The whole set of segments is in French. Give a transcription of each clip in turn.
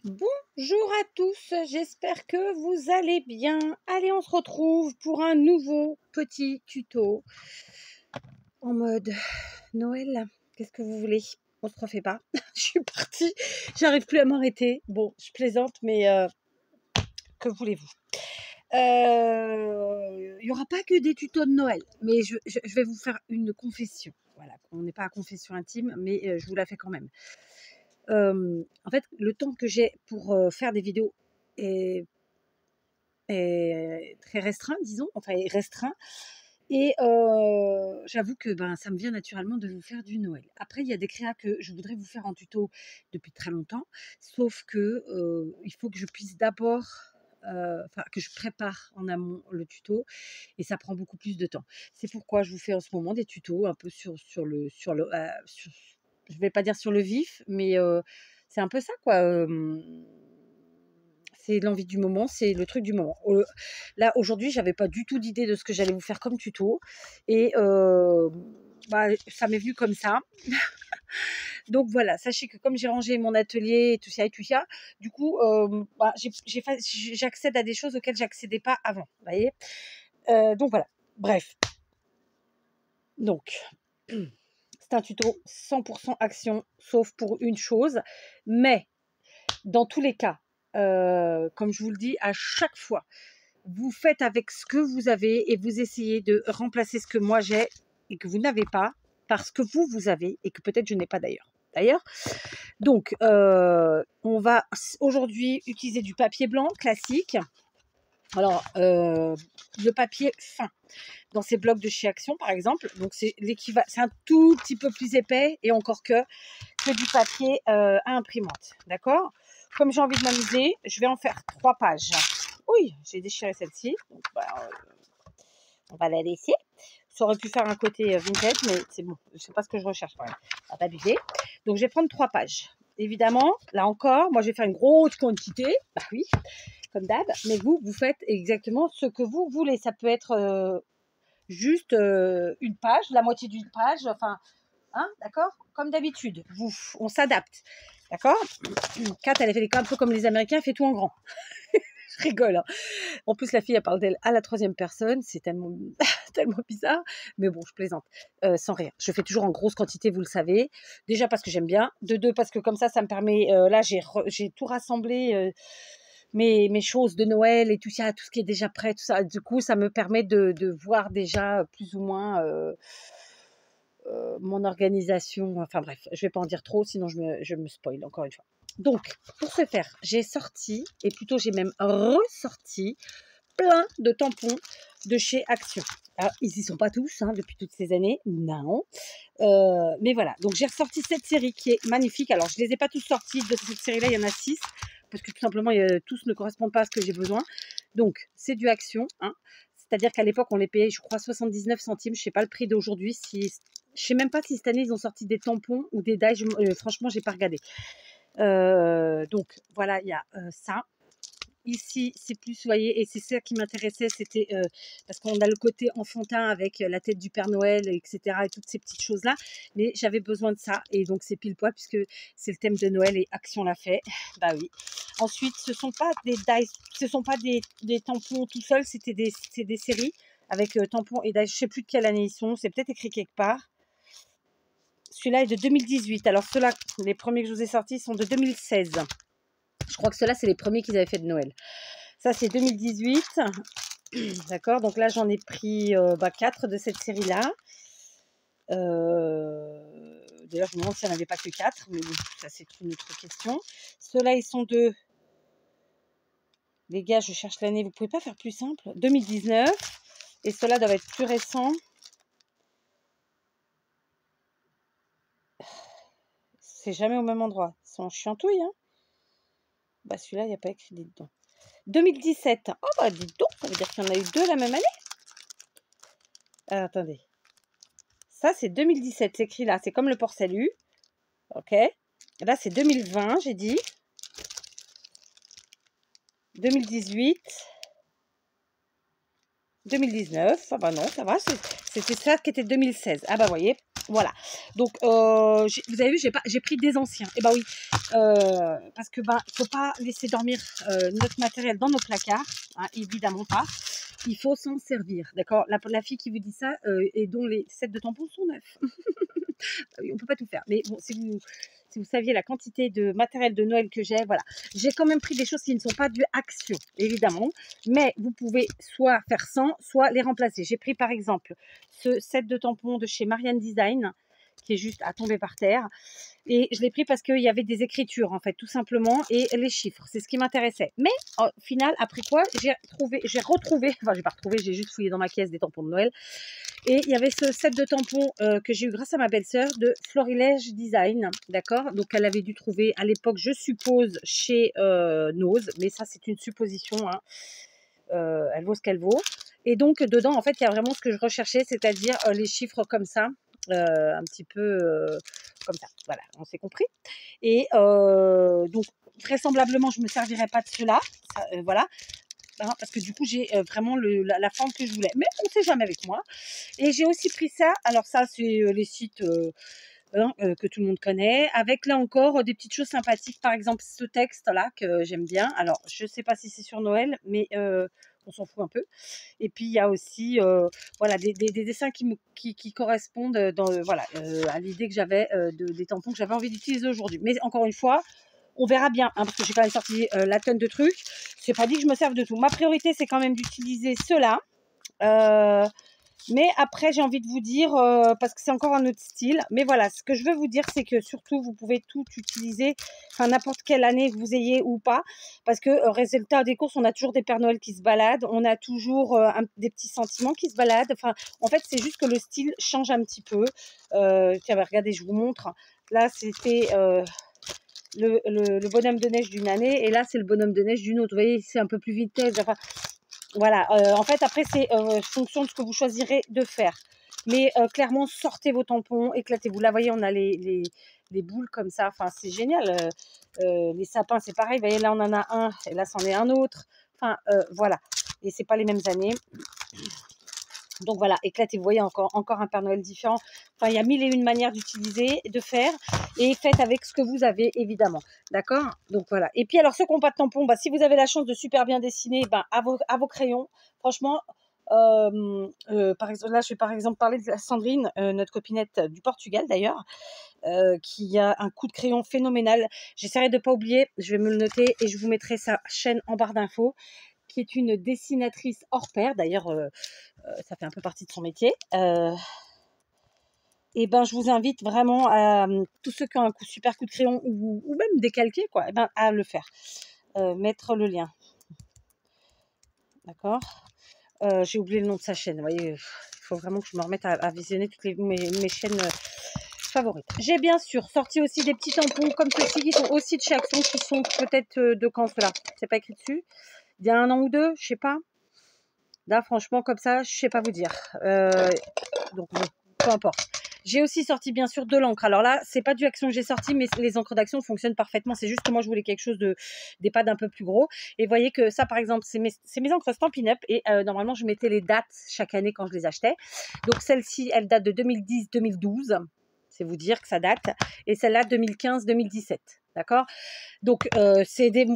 Bonjour à tous, j'espère que vous allez bien. Allez, on se retrouve pour un nouveau petit tuto en mode Noël. Qu'est-ce que vous voulez? On se refait pas. Je suis partie, j'arrive plus à m'arrêter. Bon, je plaisante, mais que voulez-vous? Il n'y aura pas que des tutos de Noël, mais je vais vous faire une confession. Voilà, on n'est pas à confession intime, mais je vous la fais quand même. En fait, le temps que j'ai pour faire des vidéos est très restreint, disons, enfin est restreint. Et j'avoue que ça me vient naturellement de vous faire du Noël. Après, il y a des créas que je voudrais vous faire en tuto depuis très longtemps, sauf que il faut que je puisse d'abord, que je prépare en amont le tuto, et ça prend beaucoup plus de temps. C'est pourquoi je vous fais en ce moment des tutos un peu je vais pas dire sur le vif, mais c'est un peu ça, quoi. C'est l'envie du moment, c'est le truc du moment. Là, aujourd'hui, j'avais pas du tout d'idée de ce que j'allais vous faire comme tuto, et ça m'est venu comme ça. Donc voilà, sachez que comme j'ai rangé mon atelier et tout ça, du coup, j'accède à des choses auxquelles j'accédais pas avant. Vous voyez, donc voilà. Bref, donc c'est un tuto 100% action, sauf pour une chose, mais dans tous les cas, comme je vous le dis à chaque fois, vous faites avec ce que vous avez et vous essayez de remplacer ce que moi j'ai et que vous n'avez pas par ce que vous avez et que peut-être je n'ai pas d'ailleurs. Donc, on va aujourd'hui utiliser du papier blanc classique. Alors, le papier fin, dans ces blocs de chez Action par exemple, donc c'est l'équivalent, c'est un tout petit peu plus épais et encore que du papier à imprimante, d'accord? Comme j'ai envie de m'amuser, je vais en faire 3 pages. Oui, j'ai déchiré celle-ci, donc on va la laisser. Ça aurait pu faire un côté vintage, mais c'est bon, je sais pas ce que je recherche quand même. On va pas abuser. Donc je vais prendre 3 pages. Évidemment, là encore, moi je vais faire une grosse quantité, bah oui, comme d'hab, mais vous faites exactement ce que vous voulez. Ça peut être juste une page, la moitié d'une page, enfin, hein, d'accord? Comme d'habitude, on s'adapte, d'accord? Kat, elle fait un peu comme les Américains, elle fait tout en grand. Je rigole, hein. En plus, la fille, elle parle d'elle à la 3e personne, c'est tellement, tellement bizarre, mais bon, je plaisante, sans rire. Je fais toujours en grosse quantité, vous le savez. Déjà parce que j'aime bien, de deux parce que comme ça me permet, là, j'ai tout rassemblé, mes choses de Noël et tout ça, tout ce qui est déjà prêt, tout ça. Du coup, ça me permet de voir déjà plus ou moins mon organisation. Enfin bref, je vais pas en dire trop, sinon je me spoil encore une fois. Donc, pour ce faire, j'ai sorti, et plutôt j'ai même ressorti, plein de tampons de chez Action. Alors, ils y sont pas tous depuis toutes ces années, non. Mais voilà, donc j'ai ressorti cette série qui est magnifique. Alors, je les ai pas tous sortis de cette série-là, il y en a 6, parce que tout simplement, tous ne correspondent pas à ce que j'ai besoin. Donc, c'est du Action, hein. C'est-à-dire qu'à l'époque, on les payait, je crois, 79 centimes. Je sais pas le prix d'aujourd'hui. Je sais même pas si cette année, ils ont sorti des tampons ou des dies. Franchement, j'ai pas regardé. Donc, voilà, il y a ça. Ici, c'est plus, vous voyez, et c'est ça qui m'intéressait, c'était parce qu'on a le côté enfantin avec la tête du Père Noël, etc., et toutes ces petites choses-là, mais j'avais besoin de ça, et donc c'est pile poil, puisque c'est le thème de Noël, et Action l'a fait, bah oui. Ensuite, ce sont pas des dice, ce sont pas des tampons tout seuls, c'est des séries, avec tampons et dice, je sais plus de quelle année ils sont, c'est peut-être écrit quelque part. Celui-là est de 2018, alors ceux-là, les premiers que je vous ai sortis sont de 2016. Je crois que ceux-là, c'est les premiers qu'ils avaient fait de Noël. Ça, c'est 2018. D'accord, donc là, j'en ai pris 4 de cette série-là. D'ailleurs, je me demande s'il n'y en avait pas que 4, mais bon, ça, c'est une autre question. Ceux-là, ils sont de... Les gars, je cherche l'année, vous pouvez pas faire plus simple. 2019. Et ceux-là doivent être plus récents. C'est jamais au même endroit. Ils sont chiantouilles, hein. Bah, celui-là, il n'y a pas écrit dedans. 2017. Oh, bah, dites donc, ça veut dire qu'il y en a eu 2 la même année. Attendez. Ça, c'est 2017, c'est écrit là. C'est comme le port salut. Ok. Là, c'est 2020, j'ai dit. 2018. 2019. Ah bah non, ça va. C'était ça qui était 2016. Ah bah, voyez. Voilà. Donc, vous avez vu, j'ai pris des anciens. Et bah oui, parce que ben, faut pas laisser dormir notre matériel dans nos placards, hein, évidemment pas. Il faut s'en servir, d'accord. La fille qui vous dit ça et dont les sets de tampons sont neufs. On peut pas tout faire. Mais bon, si vous saviez la quantité de matériel de Noël que j'ai, voilà. J'ai quand même pris des choses qui ne sont pas du Action, évidemment. Mais vous pouvez soit faire sans, soit les remplacer. J'ai pris par exemple ce set de tampons de chez Marianne Design, qui est juste à tomber par terre. Et je l'ai pris parce qu'il y avait des écritures, en fait, tout simplement, et les chiffres. C'est ce qui m'intéressait. Mais au final, après quoi, j'ai retrouvé, enfin, j'ai pas retrouvé, j'ai juste fouillé dans ma caisse des tampons de Noël. Et il y avait ce set de tampons que j'ai eu grâce à ma belle-sœur de Florilège Design, d'accord. Donc, elle avait dû trouver à l'époque, je suppose, chez Nose, mais ça, c'est une supposition, hein. Elle vaut ce qu'elle vaut. Et donc, dedans, en fait, il y a vraiment ce que je recherchais, c'est-à-dire les chiffres comme ça, un petit peu comme ça. Voilà, on s'est compris. Et donc, vraisemblablement, je ne me servirai pas de cela. Voilà. Hein, parce que du coup, j'ai vraiment la forme que je voulais. Mais on ne sait jamais avec moi. Et j'ai aussi pris ça. Alors ça, c'est les sites que tout le monde connaît. Avec là encore des petites choses sympathiques. Par exemple, ce texte-là que j'aime bien. Alors, je ne sais pas si c'est sur Noël, mais on s'en fout un peu. Et puis, il y a aussi voilà, des dessins qui correspondent voilà, à l'idée que j'avais des tampons que j'avais envie d'utiliser aujourd'hui. Mais encore une fois, on verra bien, hein, parce que j'ai quand même sorti la tonne de trucs. C'est pas dit que je me serve de tout. Ma priorité, c'est quand même d'utiliser cela. Mais après, j'ai envie de vous dire, parce que c'est encore un autre style. Mais voilà, ce que je veux vous dire, c'est que surtout, vous pouvez tout utiliser, enfin n'importe quelle année que vous ayez ou pas. Parce que résultat des courses, on a toujours des Pères Noël qui se baladent. On a toujours des petits sentiments qui se baladent. Enfin, en fait, c'est juste que le style change un petit peu. Tiens, bah, regardez, je vous montre. Là, c'était le bonhomme de neige d'une année. Et là, c'est le bonhomme de neige d'une autre. Vous voyez, c'est un peu plus vitesse. Enfin, voilà, en fait, après, c'est fonction de ce que vous choisirez de faire. Mais clairement, sortez vos tampons, éclatez-vous. Là, vous voyez, on a les boules comme ça. Enfin, c'est génial. Les sapins, c'est pareil. Vous voyez, là, on en a un. Et là, c'en est un autre. Enfin, voilà. Et c'est pas les mêmes années. Donc voilà, éclatez, vous voyez encore un Père Noël différent. Enfin, il y a mille et une manières d'utiliser, de faire. Et faites avec ce que vous avez, évidemment. D'accord. Donc voilà. Et puis alors, ceux qui n'ont pas de tampon, bah, si vous avez la chance de super bien dessiner, bah, à vos crayons, franchement, par exemple, là, je vais par exemple parler de Sandrine, notre copinette du Portugal d'ailleurs, qui a un coup de crayon phénoménal. J'essaierai de ne pas oublier, je vais me le noter et je vous mettrai sa chaîne en barre d'infos, qui est une dessinatrice hors pair. D'ailleurs, ça fait un peu partie de son métier. Et ben, je vous invite vraiment à tous ceux qui ont un super coup de crayon ou même décalqué, quoi, et ben, à le faire. Mettre le lien. D'accord. J'ai oublié le nom de sa chaîne. Vous voyez, il faut vraiment que je me remette à visionner toutes mes chaînes favorites. J'ai bien sûr sorti aussi des petits tampons comme ceux-ci qui sont aussi de chez Action, qui sont peut-être de quand cela. C'est pas écrit dessus. Il y a un an ou deux, je sais pas. Là, franchement, comme ça, je sais pas vous dire. Donc, bon, peu importe. J'ai aussi sorti, bien sûr, de l'encre. Alors là, c'est pas du Action que j'ai sorti, mais les encres d'Action fonctionnent parfaitement. C'est juste que moi, je voulais quelque chose des pads un peu plus gros. Et vous voyez que ça, par exemple, c'est mes encres Stampin' Up. Et normalement, je mettais les dates chaque année quand je les achetais. Donc, celle-ci, elle date de 2010-2012. C'est vous dire que ça date. Et celle-là, 2015-2017. D'accord. Donc,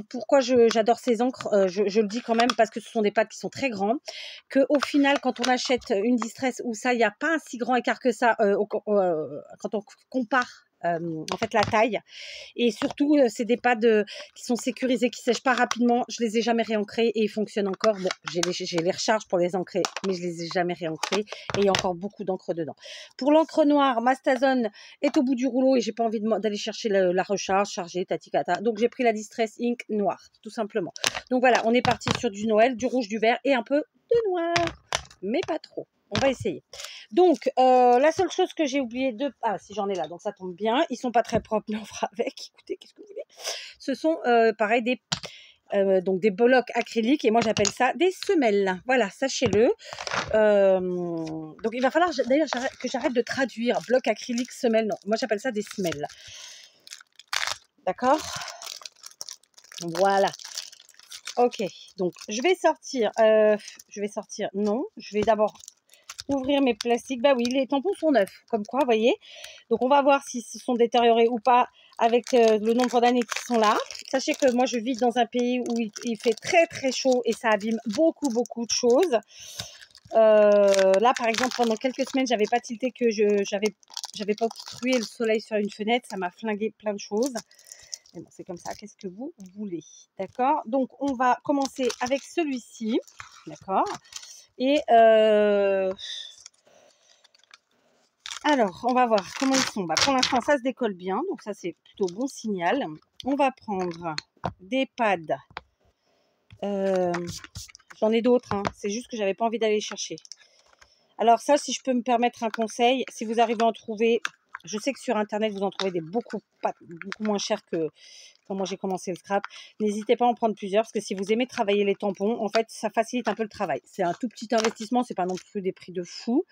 pourquoi j'adore ces encres, je le dis quand même parce que ce sont des pads qui sont très grands, qu'au final, quand on achète une Distress où ça, il n'y a pas un si grand écart que ça quand on compare en fait la taille. Et surtout, c'est des pads qui sont sécurisés, qui sèchent pas rapidement. Je les ai jamais réancrés et ils fonctionnent encore. Bon, j'ai les recharges pour les ancrer, mais je les ai jamais réancrés et il y a encore beaucoup d'encre dedans. Pour l'encre noire, Mastazone est au bout du rouleau et j'ai pas envie d'aller chercher la recharge, charger, taticata. Donc j'ai pris la Distress Ink noire, tout simplement. Donc voilà, on est parti sur du Noël, du rouge, du vert et un peu de noir, mais pas trop. On va essayer. Donc, la seule chose que j'ai oublié de... Ah, si j'en ai là, donc ça tombe bien. Ils sont pas très propres, mais on fera avec. Écoutez, qu'est-ce que vous voulez? Ce sont, pareil, donc des blocs acryliques. Et moi, j'appelle ça des semelles. Voilà, sachez-le. Donc, il va falloir, d'ailleurs, que j'arrête de traduire bloc acrylique, semelle. Non, moi, j'appelle ça des semelles. D'accord? Voilà. Ok, donc je vais sortir, non, je vais d'abord ouvrir mes plastiques. Bah oui, les tampons sont neufs, comme quoi, vous voyez. Donc, on va voir s'ils se sont détériorés ou pas avec le nombre d'années qui sont là. Sachez que moi, je vis dans un pays où il fait très, très chaud et ça abîme beaucoup, beaucoup de choses. Là, par exemple, pendant quelques semaines, j'avais pas tilté que j'avais pas obstrué le soleil sur une fenêtre. Ça m'a flingué plein de choses. Mais bon, c'est comme ça. Qu'est-ce que vous voulez? D'accord? Donc, on va commencer avec celui-ci. D'accord? Et alors, on va voir comment ils sont. Bah, pour l'instant, ça se décolle bien. Donc, ça, c'est plutôt bon signal. On va prendre des pads. J'en ai d'autres. Hein. C'est juste que j'avais pas envie d'aller les chercher. Alors ça, si je peux me permettre un conseil, si vous arrivez à en trouver, je sais que sur Internet, vous en trouvez des beaucoup moins chers que quand moi j'ai commencé le scrap. N'hésitez pas à en prendre plusieurs, parce que si vous aimez travailler les tampons, en fait, ça facilite un peu le travail. C'est un tout petit investissement, c'est pas non plus des prix de fou.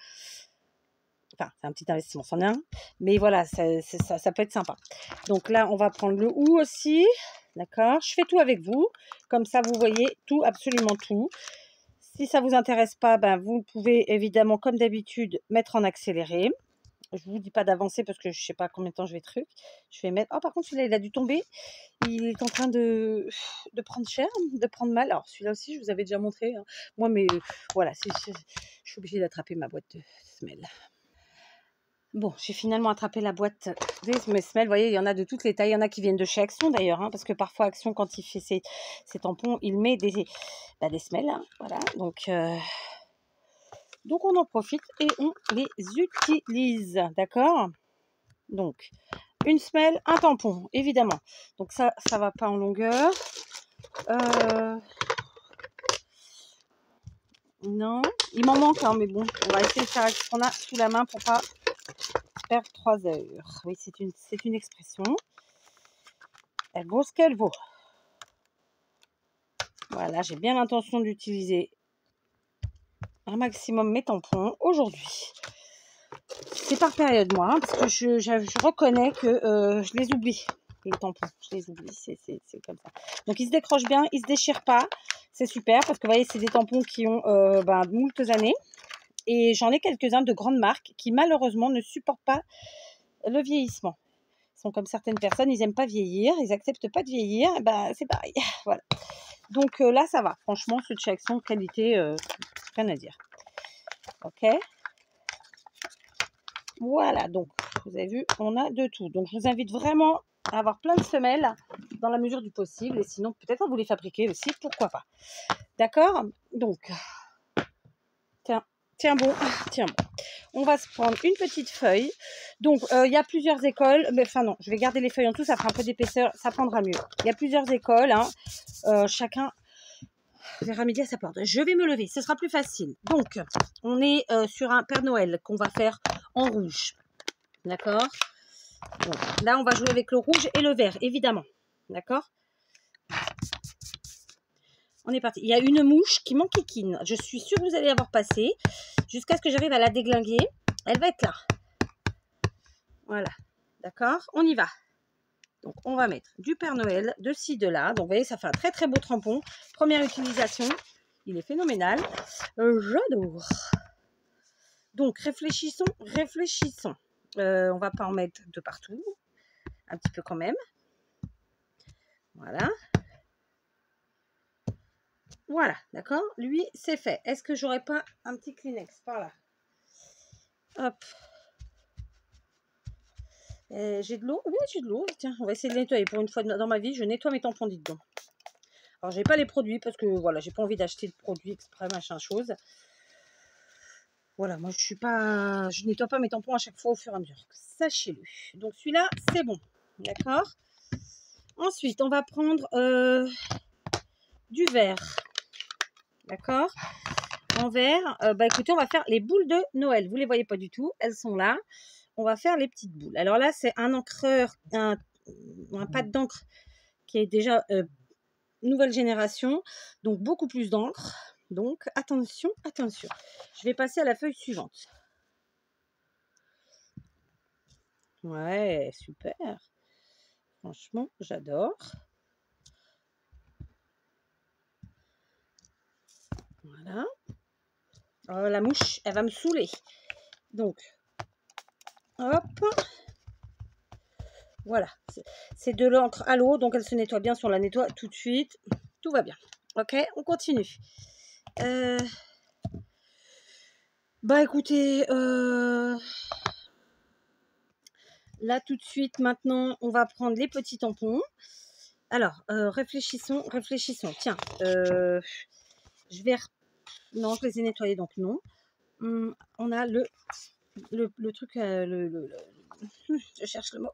Enfin, c'est un petit investissement, c'en est un. Mais voilà, ça peut être sympa. Donc là, on va prendre le hou aussi. D'accord? Je fais tout avec vous. Comme ça, vous voyez tout, absolument tout. Si ça ne vous intéresse pas, ben, vous pouvez évidemment, comme d'habitude, mettre en accéléré. Je ne vous dis pas d'avancer parce que je ne sais pas combien de temps je vais truc. Je vais mettre... Oh, par contre, celui-là, il a dû tomber. Il est en train de prendre cher, de prendre mal. Alors, celui-là aussi, je vous avais déjà montré. Hein. Moi, mais voilà, je suis obligée d'attraper ma boîte de semelles. Bon, j'ai finalement attrapé la boîte des semelles. Vous voyez, il y en a de toutes les tailles. Il y en a qui viennent de chez Action d'ailleurs, hein, parce que parfois Action, quand il fait ses tampons, il met des semelles. Hein, voilà, donc on en profite et on les utilise, d'accord? Donc, une semelle, un tampon, évidemment. Donc ça va pas en longueur. Non, il m'en manque, hein, mais bon, on va essayer de faire avec ce qu'on a sous la main pour pas perdre 3 heures. Oui, c'est une expression. Elle vaut ce qu'elle vaut. Voilà, j'ai bien l'intention d'utiliser un maximum mes tampons aujourd'hui. C'est par période, moi, hein, parce que je reconnais que je les oublie, les tampons. Je les oublie, c'est comme ça. Donc, ils se décrochent bien, ils se déchirent pas. C'est super, parce que vous voyez, c'est des tampons qui ont moultes années. Et j'en ai quelques-uns de grandes marques qui, malheureusement, ne supportent pas le vieillissement. Ils sont comme certaines personnes, ils n'aiment pas vieillir, ils n'acceptent pas de vieillir. Ben, c'est pareil. Voilà. Donc là, ça va. Franchement, ceux de chez Action, qualité, rien à dire. Ok. Voilà, donc vous avez vu, on a de tout. Donc je vous invite vraiment à avoir plein de semelles dans la mesure du possible. Et sinon, peut-être à vous les fabriquer aussi, pourquoi pas. D'accord? Donc, tiens bon. On va se prendre une petite feuille. Donc, il y a plusieurs écoles. Mais enfin non, je vais garder les feuilles en tout, ça fera un peu d'épaisseur, ça prendra mieux. Il y a plusieurs écoles, hein. Chacun verra midi à sa porte. Je vais me lever, ce sera plus facile. Donc, on est sur un Père Noël qu'on va faire en rouge. D'accord? Donc, là, on va jouer avec le rouge et le vert, évidemment. D'accord? On est parti. Il y a une mouche qui m'enquiquine. Je suis sûre que vous allez avoir passé. Jusqu'à ce que j'arrive à la déglinguer. Elle va être là. Voilà. D'accord? On y va. Donc, on va mettre du Père Noël, de ci, de là. Donc, vous voyez, ça fait un très, très beau tampon. Première utilisation. Il est phénoménal. J'adore. Donc, réfléchissons. On va pas en mettre de partout. Un petit peu quand même. Voilà. Voilà, d'accord? Lui, c'est fait. Est-ce que j'aurais pas un petit Kleenex par là? Hop. J'ai de l'eau? Oui, j'ai de l'eau. Tiens, on va essayer de nettoyer. Pour une fois dans ma vie, je nettoie mes tampons dedans. Alors, j'ai pas les produits parce que, voilà, j'ai pas envie d'acheter de produits exprès, machin chose. Voilà, moi, je nettoie pas mes tampons à chaque fois au fur et à mesure. Sachez-le. Donc, celui-là, c'est bon. D'accord? Ensuite, on va prendre du verre. D'accord? En vert, écoutez, on va faire les boules de Noël. Vous les voyez pas du tout, elles sont là. On va faire les petites boules. Alors là, c'est un encreur, un pad d'encre qui est déjà nouvelle génération, donc beaucoup plus d'encre. Donc attention. Je vais passer à la feuille suivante. Ouais, super. Franchement, j'adore. Voilà. Oh, la mouche, elle va me saouler. Donc, hop. Voilà. C'est de l'encre à l'eau, donc elle se nettoie bien. Si on la nettoie tout de suite, tout va bien. Ok, on continue. Bah écoutez, là tout de suite, maintenant, on va prendre les petits tampons. Alors, réfléchissons. Tiens, je vais... Non, je les ai nettoyés, donc non. On a le truc, je cherche le mot.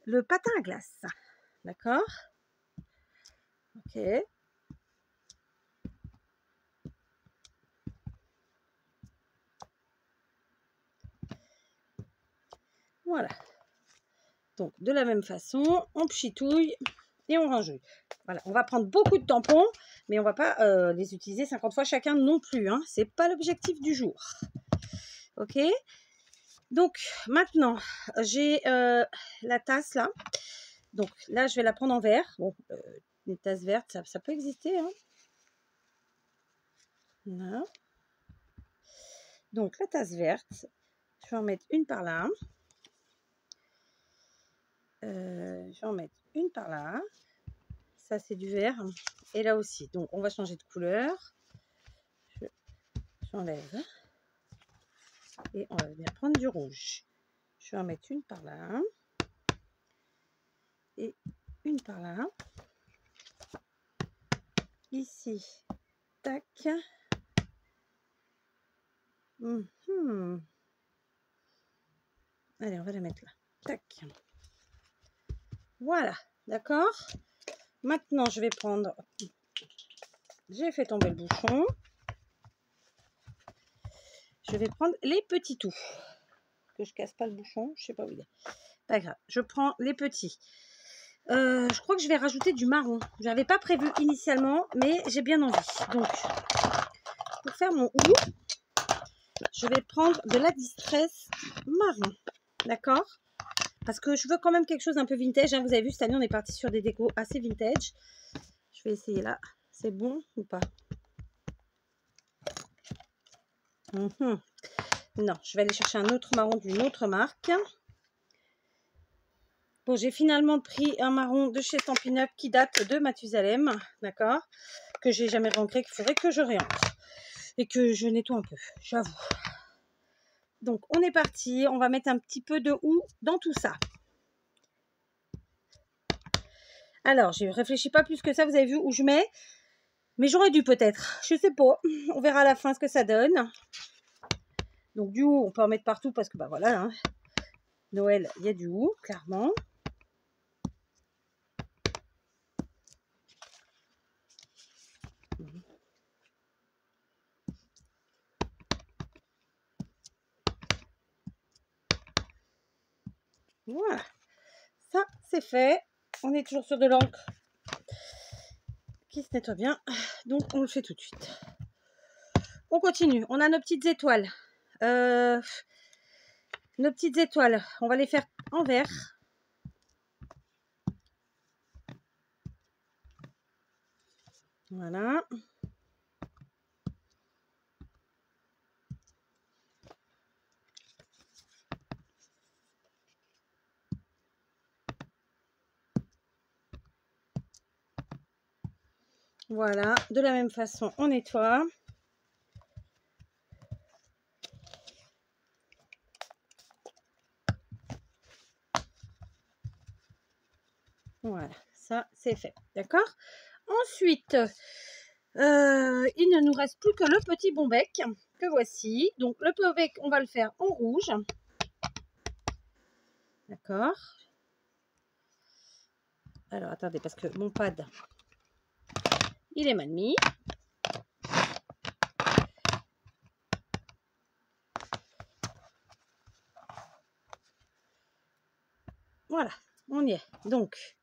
Le patin à glace. D'accord? Ok. Voilà. Donc, de la même façon, on pchitouille et on range. Voilà, on va prendre beaucoup de tampons, mais on va pas les utiliser 50 fois chacun non plus. Hein. C'est pas l'objectif du jour. Ok? Donc, maintenant, j'ai la tasse là. Donc, là, je vais la prendre en verre. Bon, une tasse verte, ça peut exister. Hein. Voilà. Donc, la tasse verte, je vais en mettre une par là. Je vais en mettre une par là. Ça, c'est du vert. Et là aussi. Donc, on va changer de couleur. J'enlève. Et on va venir prendre du rouge. Je vais en mettre une par là. Et une par là. Ici. Tac. Allez, on va la mettre là. Tac. Voilà. D'accord. Maintenant, je vais prendre... J'ai fait tomber le bouchon. Je vais prendre les petits tout. Que je casse pas le bouchon. Je sais pas où il est. Pas grave. Je prends les petits. Je crois que je vais rajouter du marron. Je n'avais pas prévu initialement, mais j'ai bien envie. Donc, pour faire mon hou, je vais prendre de la distress marron. D'accord? Parce que je veux quand même quelque chose un peu vintage. Hein. Vous avez vu, cette année, on est parti sur des décos assez vintage. Je vais essayer là. C'est bon ou pas? Non, je vais aller chercher un autre marron d'une autre marque. Bon, j'ai finalement pris un marron de chez Stampin' Up qui date de Mathusalem, d'accord, que j'ai jamais réancré, qu'il faudrait que je réancre et que je nettoie un peu, j'avoue. Donc, on est parti. On va mettre un petit peu de hou dans tout ça. Alors, je ne réfléchis pas plus que ça. Vous avez vu où je mets, mais j'aurais dû peut-être. Je ne sais pas. On verra à la fin ce que ça donne. Donc, du hou, on peut en mettre partout parce que, bah voilà, hein. Noël, il y a du hou, clairement. Voilà, ça c'est fait. On est toujours sur de l'encre qui se nettoie bien, donc on le fait tout de suite. On continue, on a nos petites étoiles. Nos petites étoiles, on va les faire en vert. Voilà. Voilà, de la même façon, on nettoie. Voilà, ça c'est fait, d'accord. Ensuite, il ne nous reste plus que le petit bon bec, que voici. Donc le petit bec, on va le faire en rouge. D'accord. Alors, attendez, parce que mon pad, il est mal mis. Voilà, on y est. Donc,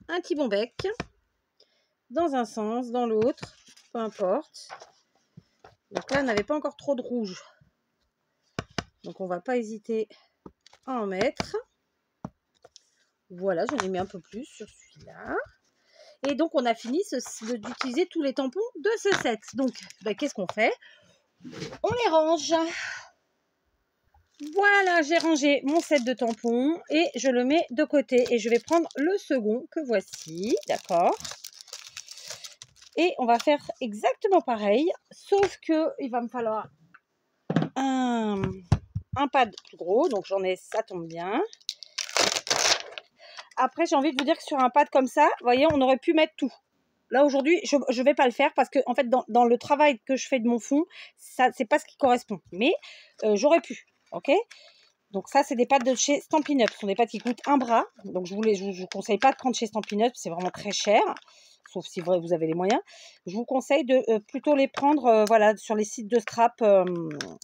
un petit bon bec, dans un sens, dans l'autre, peu importe. Donc là, on n'avait pas encore trop de rouge. Donc, on va pas hésiter à en mettre. Voilà, j'en ai mis un peu plus sur celui-là. Et donc, on a fini d'utiliser tous les tampons de ce set. Donc, ben, qu'est-ce qu'on fait? On les range. Voilà, j'ai rangé mon set de tampons et je le mets de côté. Et je vais prendre le second que voici, d'accord? Et on va faire exactement pareil, sauf que il va me falloir un pad plus gros. Donc j'en ai, ça tombe bien. Après, j'ai envie de vous dire que sur un pad comme ça, vous voyez, on aurait pu mettre tout. Là, aujourd'hui, je ne vais pas le faire parce que, en fait, dans le travail que je fais de mon fond, ça, c'est pas ce qui correspond. Mais j'aurais pu, ok? Donc ça, c'est des pâtes de chez Stampin' Up. Ce sont des pâtes qui coûtent un bras. Donc je vous conseille pas de prendre chez Stampin' Up, c'est vraiment très cher. Sauf si vous avez les moyens. Je vous conseille de plutôt les prendre voilà, sur les sites de scrap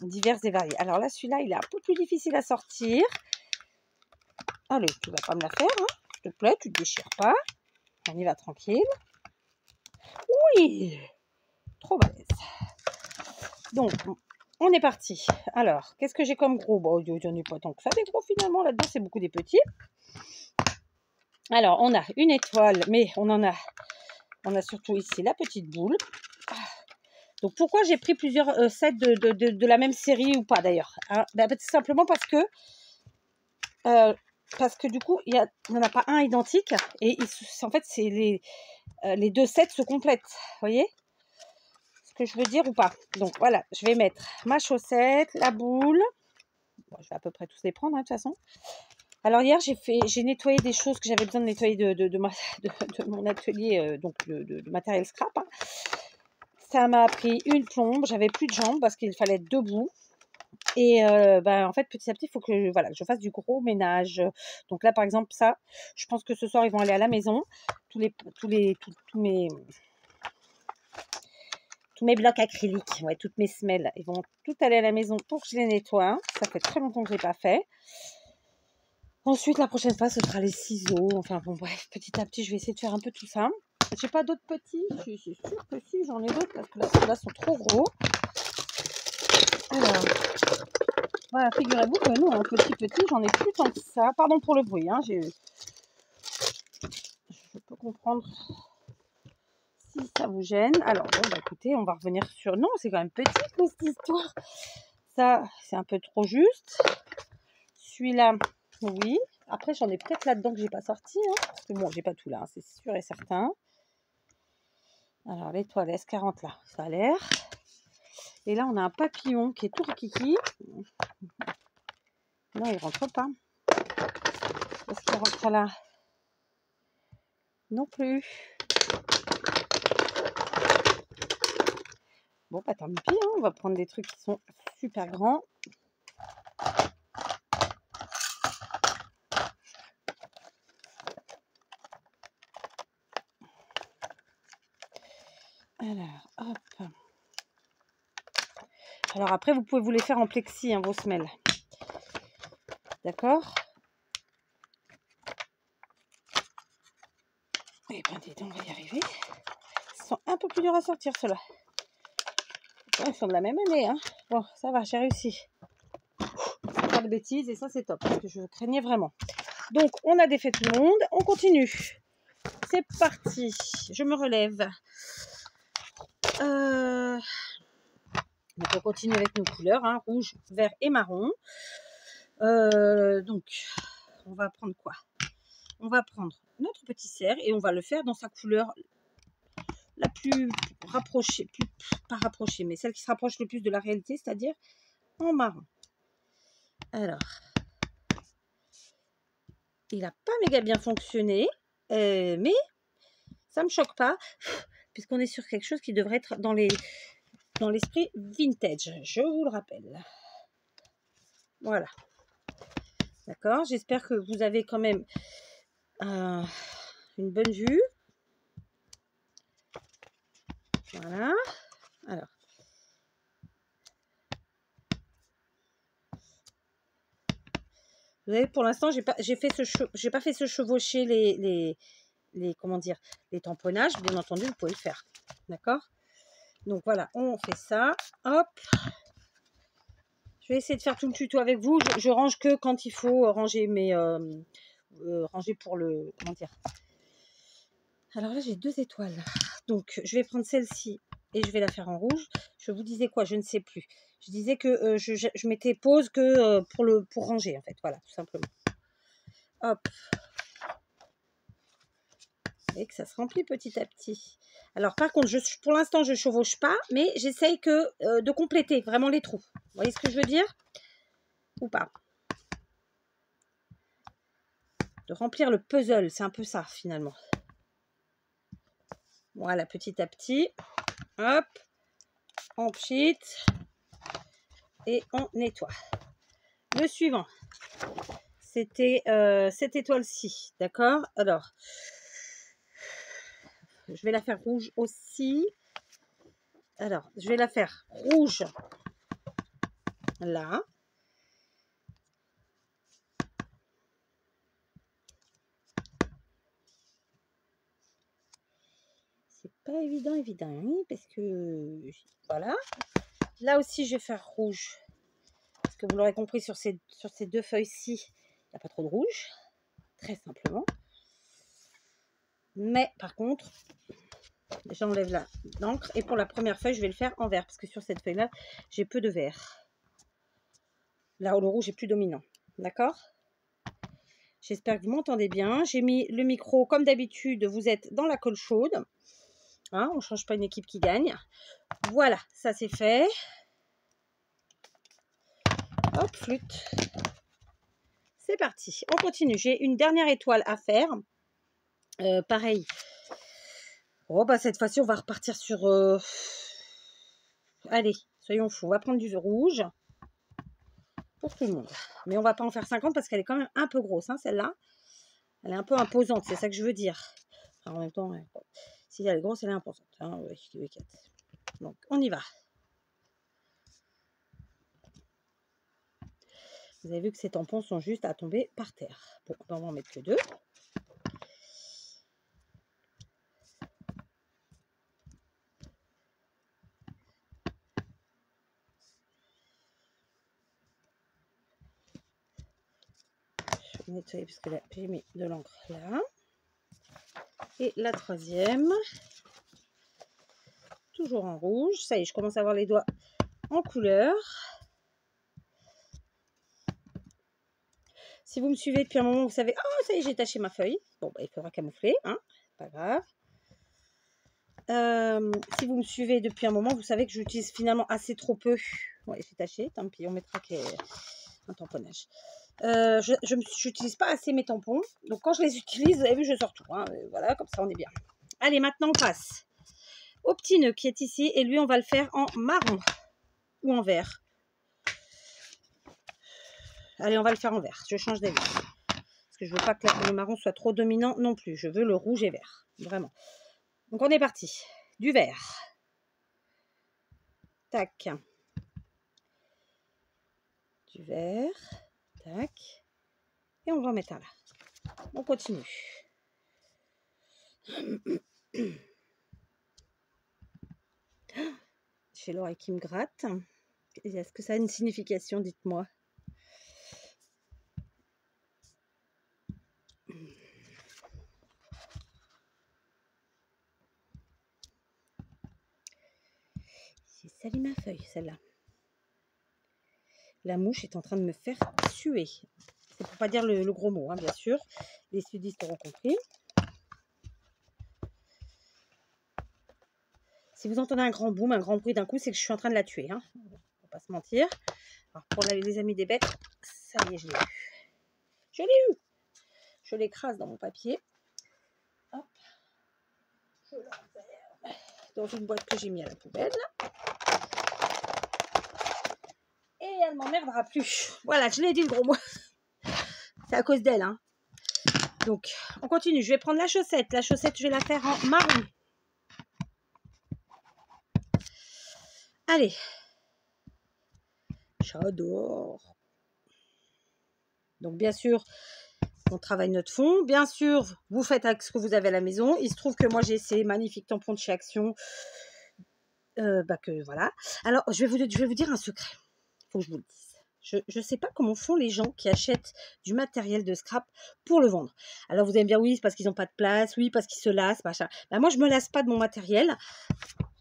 divers et variés. Alors là, celui-là, il est un peu plus difficile à sortir. Allez, tu vas pas me la faire, hein, s'il te plaît, tu te déchires pas. On y va tranquille. Oui, trop balèze. Donc, on est parti. Alors, qu'est-ce que j'ai comme gros? Bon, il n'y en a pas tant que ça, des gros finalement. Là-dedans, c'est beaucoup des petits. Alors, on a une étoile, mais on a surtout ici la petite boule. Donc, pourquoi j'ai pris plusieurs sets de la même série ou pas d'ailleurs, hein? Ben, tout simplement parce que du coup, il n'y en a pas un identique. Et en fait, c'est les deux sets se complètent. Vous voyez ce que je veux dire ou pas? Donc, voilà, je vais mettre ma chaussette, la boule. Bon, je vais à peu près tous les prendre, hein, de toute façon. Alors hier, j'ai nettoyé des choses que j'avais besoin de nettoyer de mon atelier, donc de matériel scrap, hein. Ça m'a pris une plombe, j'avais plus de jambes parce qu'il fallait être debout. Et en fait, petit à petit, il faut que, voilà, que je fasse du gros ménage. Donc là, par exemple, ça, je pense que ce soir, ils vont aller à la maison. Tous mes blocs acryliques, ouais, toutes mes semelles, ils vont tout aller à la maison pour que je les nettoie. Ça fait très longtemps que je n'ai pas fait. Ensuite, la prochaine fois, ce sera les ciseaux. Enfin, bon, bref, petit à petit, je vais essayer de faire un peu tout ça. J'ai pas d'autres petits. C'est sûr que si, j'en ai d'autres parce que là, ceux-là sont trop gros. Alors, voilà, figurez-vous que nous, en petit, j'en ai plus tant que ça. Pardon pour le bruit, hein. Je peux comprendre si ça vous gêne. Alors, bon, bah, écoutez, on va revenir sur... Non, c'est quand même petit, cette histoire. Ça, c'est un peu trop juste. Celui-là, oui. Après, j'en ai peut-être là-dedans que j'ai pas sorti, hein, parce que bon, j'ai pas tout là, hein, c'est sûr et certain. Alors, l'étoile S40 là, ça a l'air. Et là, on a un papillon qui est tout rikiki. Non, il rentre pas. Est-ce qu'il rentre là? Non plus. Bon, bah tant pis, hein, on va prendre des trucs qui sont super grands. Alors, hop. Alors après, vous pouvez vous les faire en plexi, hein, vos semelles. D'accord? Eh bien, dis donc, on va y arriver. Ils sont un peu plus durs à sortir, ceux-là. Bon, ils sont de la même année, hein. Bon, ça va, j'ai réussi. Pas de bêtises, et ça, c'est top, parce que je craignais vraiment. Donc, on a défait tout le monde. On continue. C'est parti. Je me relève. Donc, on continue avec nos couleurs, hein, rouge, vert et marron. Donc, on va prendre quoi? On va prendre notre petit cerf et on va le faire dans sa couleur la plus rapprochée, pas rapprochée, mais celle qui se rapproche le plus de la réalité, c'est-à-dire en marron. Alors, il n'a pas méga bien fonctionné, mais ça ne me choque pas, puisqu'on est sur quelque chose qui devrait être dans l'esprit vintage, je vous le rappelle. Voilà. D'accord, j'espère que vous avez quand même une bonne vue. Voilà. Alors. Vous voyez, pour l'instant, j'ai pas fait se chevaucher les tamponnages. Bien entendu, vous pouvez le faire. D'accord? Donc voilà, on fait ça. Hop. Je vais essayer de faire tout le tuto avec vous. Je range que quand il faut ranger ranger pour le... Comment dire? Alors là, j'ai 2 étoiles. Donc, je vais prendre celle-ci et je vais la faire en rouge. Je vous disais quoi? Je ne sais plus. Je disais que je mettais pause que pour ranger, en fait. Voilà, tout simplement. Hop. Vous voyez que ça se remplit petit à petit. Alors, par contre, pour l'instant, je ne chevauche pas, mais j'essaye de compléter vraiment les trous. Vous voyez ce que je veux dire? Ou pas? De remplir le puzzle, c'est un peu ça, finalement. Voilà, petit à petit. Hop. On pchit. Et on nettoie. Le suivant, c'était cette étoile-ci, d'accord? Alors, je vais la faire rouge aussi. Alors, je vais la faire rouge là. C'est pas évident, hein, parce que voilà. Là aussi, je vais faire rouge. Parce que vous l'aurez compris, sur ces deux feuilles-ci, il n'y a pas trop de rouge. Très simplement. Mais par contre, j'enlève l'encre. Et pour la première feuille, je vais le faire en vert. Parce que sur cette feuille-là, j'ai peu de vert. Là où le rouge est plus dominant. D'accord? J'espère que vous m'entendez bien. J'ai mis le micro comme d'habitude. Vous êtes dans la colle chaude. Hein, on ne change pas une équipe qui gagne. Voilà, ça c'est fait. Hop, flûte. C'est parti. On continue. J'ai une dernière étoile à faire. Pareil. Oh, bah cette fois-ci, on va repartir sur... Allez, soyons fous. On va prendre du rouge. Pour tout le monde. Mais on va pas en faire 50 parce qu'elle est quand même un peu grosse, hein, celle-là. Elle est un peu imposante, c'est ça que je veux dire. Enfin, en même temps, si elle est grosse, elle est imposante. Hein, ouais, donc, on y va. Vous avez vu que ces tampons sont juste à tomber par terre. Bon, on va en mettre que 2. Je vais nettoyer parce que là, j'ai mis de l'encre là. Et la troisième, toujours en rouge. Ça y est, je commence à avoir les doigts en couleur. Si vous me suivez depuis un moment, vous savez... Oh, ça y est, j'ai taché ma feuille. Bon, bah, il faudra camoufler, hein. Pas grave. Si vous me suivez depuis un moment, vous savez que j'utilise finalement assez trop peu. Ouais, j'ai taché, tant pis, on mettra un tamponnage. Je n'utilise pas assez mes tampons. Donc quand je les utilise, vous avez vu, je sors tout. Hein. Voilà, comme ça on est bien. Allez, maintenant on passe au petit nœud qui est ici. Et lui, on va le faire en marron ou en vert. Allez, on va le faire en vert. Je change d'avis. Parce que je veux pas que le marron soit trop dominant non plus. Je veux le rouge et vert. Vraiment. Donc on est parti. Du vert. Tac. Du vert. Tac. Et on va en mettre un là. On continue. J'ai l'oreille qui me gratte. Est-ce que ça a une signification? Dites-moi. J'ai sali ma feuille, celle-là. La mouche est en train de me faire suer. C'est pour pas dire le gros mot, hein, bien sûr. Les sudistes auront compris. Si vous entendez un grand boom, un grand bruit d'un coup, c'est que je suis en train de la tuer. Hein. On va pas se mentir. Alors, pour les amis des bêtes, ça y est, je l'ai eu. Je l'ai eu. Je l'écrase dans mon papier. Hop. Je l'enferme dans une boîte que j'ai mis à la poubelle. Et elle m'emmerdera plus. Voilà, je l'ai dit le gros mot. C'est à cause d'elle. Hein. Donc, on continue. Je vais prendre la chaussette. La chaussette, je vais la faire en marron. Allez. J'adore. Donc, bien sûr, on travaille notre fond. Bien sûr, vous faites avec ce que vous avez à la maison. Il se trouve que moi, j'ai ces magnifiques tampons de chez Action. Que voilà. Alors, je vais vous dire un secret. Il faut que je vous le dise. Je ne sais pas comment font les gens qui achètent du matériel de scrap pour le vendre. Alors vous allez me dire oui, c'est parce qu'ils n'ont pas de place, oui, parce qu'ils se lassent, machin. Ben, moi, je ne me lasse pas de mon matériel.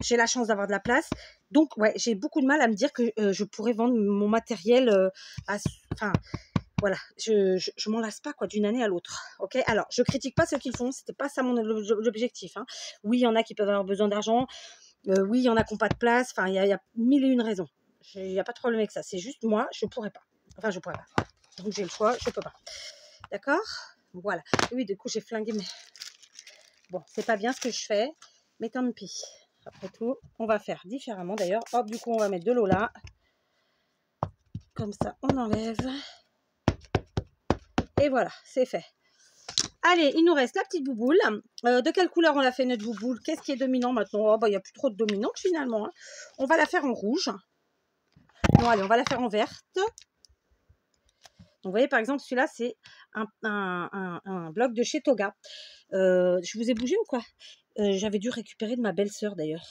J'ai la chance d'avoir de la place. Donc, ouais, j'ai beaucoup de mal à me dire que je pourrais vendre mon matériel enfin, voilà, je m'en lasse pas quoi d'une année à l'autre. Ok, alors je critique pas ceux qui le font, c'était pas ça mon objectif. Hein. Oui, il y en a qui peuvent avoir besoin d'argent. Oui, il y en a qui n'ont pas de place. Enfin, il y a mille et une raisons. Il n'y a pas de problème avec ça. C'est juste moi, je pourrais pas. Enfin, je pourrais pas. Donc j'ai le choix, je peux pas. D'accord? Voilà. Oui, du coup, j'ai flingué mes. Bon, c'est pas bien ce que je fais, mais tant pis. Après tout, on va faire différemment d'ailleurs. Hop, du coup, on va mettre de l'eau là. Comme ça, on enlève. Et voilà, c'est fait. Allez, il nous reste la petite bouboule. De quelle couleur on l'a fait notre bouboule? Qu'est-ce qui est dominant maintenant? Oh, bah, il n'y a plus trop de dominante finalement. Hein. On va la faire en rouge. Non, allez, on va la faire en verte. Donc, vous voyez, par exemple, celui-là, c'est un bloc de chez Toga. Je vous ai bougé ou quoi? J'avais dû récupérer de ma belle-sœur, d'ailleurs.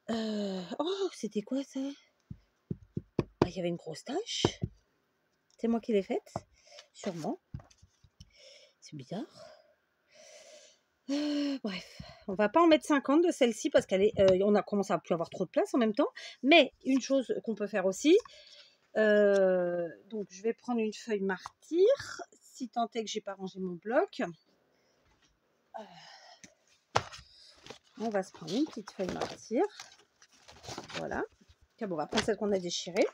Oh, c'était quoi, ça? Il y avait une grosse tache. C'est moi qui l'ai faite, sûrement. C'est bizarre. Bref, on va pas en mettre 50 de celle-ci parce qu'elle est, on a commencé à plus avoir trop de place en même temps. Mais une chose qu'on peut faire aussi, donc je vais prendre une feuille martyr, si tant est que j'ai pas rangé mon bloc. On va se prendre une petite feuille martyr. Voilà. Bon, on va prendre celle qu'on a déchirée.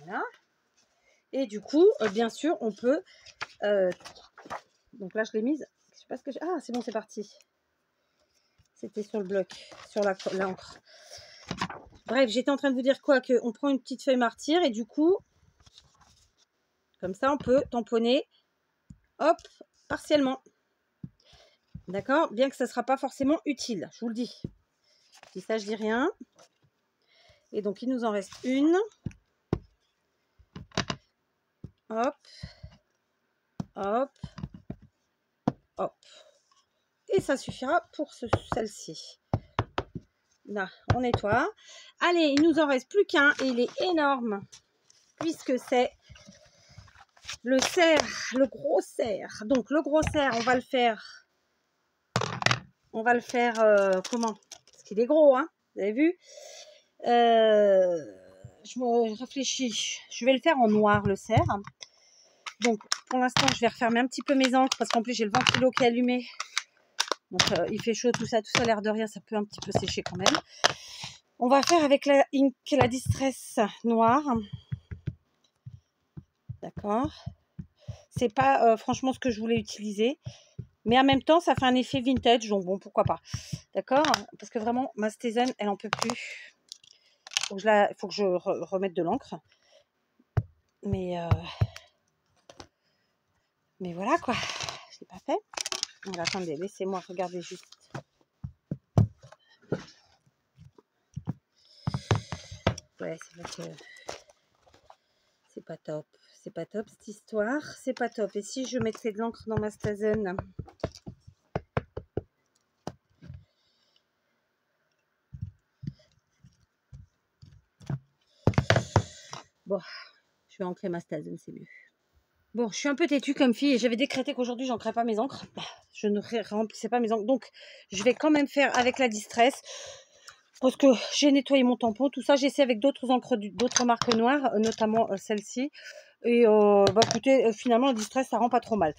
Voilà. Et du coup, bien sûr, on peut. Donc là, je l'ai mise. Je sais pas ce que ah, c'est bon, c'est parti. C'était sur le bloc, sur l'encre. Bref, j'étais en train de vous dire quoi? Qu'on prend une petite feuille martyr et du coup, comme ça, on peut tamponner, hop, partiellement. D'accord? Bien que ça ne sera pas forcément utile, je vous le dis. Si ça, je dis rien. Et donc, il nous en reste une. Hop. Hop. Hop. Et ça suffira pour celle-ci. Là, on nettoie. Allez, il nous en reste plus qu'un et il est énorme. Puisque c'est le cerf, le gros cerf. Donc, le gros cerf, on va le faire. Comment? Parce qu'il est gros, hein. Vous avez vu? Je réfléchis. Je vais le faire en noir, le cerf. Donc, pour l'instant, je vais refermer un petit peu mes encres parce qu'en plus, j'ai le ventilo qui est allumé. Donc, il fait chaud, tout ça, l'air de rien, ça peut un petit peu sécher quand même. On va faire avec la Ink, la Distress noire. D'accord. C'est pas franchement ce que je voulais utiliser. Mais en même temps, ça fait un effet vintage. Donc, bon, pourquoi pas. D'accord? Parce que vraiment, ma Stézen, elle en peut plus. Il faut que je remette de l'encre. Mais voilà, quoi. Je l'ai pas fait. Alors, attendez, laissez-moi regarder juste. Ouais, c'est vrai que c'est pas top. C'est pas top, cette histoire. C'est pas top. Et si je mettais de l'encre dans ma Stézen? Bon, je vais ancrer ma Stézen, c'est mieux. Bon, je suis un peu têtue comme fille et j'avais décrété qu'aujourd'hui, j'ancrais pas mes encres. Je ne remplissais pas mes encres. Donc, je vais quand même faire avec la Distress. Parce que j'ai nettoyé mon tampon. Tout ça, j'ai essayé avec d'autres encres, d'autres marques noires, notamment celle-ci. Et écoutez, finalement, la Distress, ça rend pas trop mal.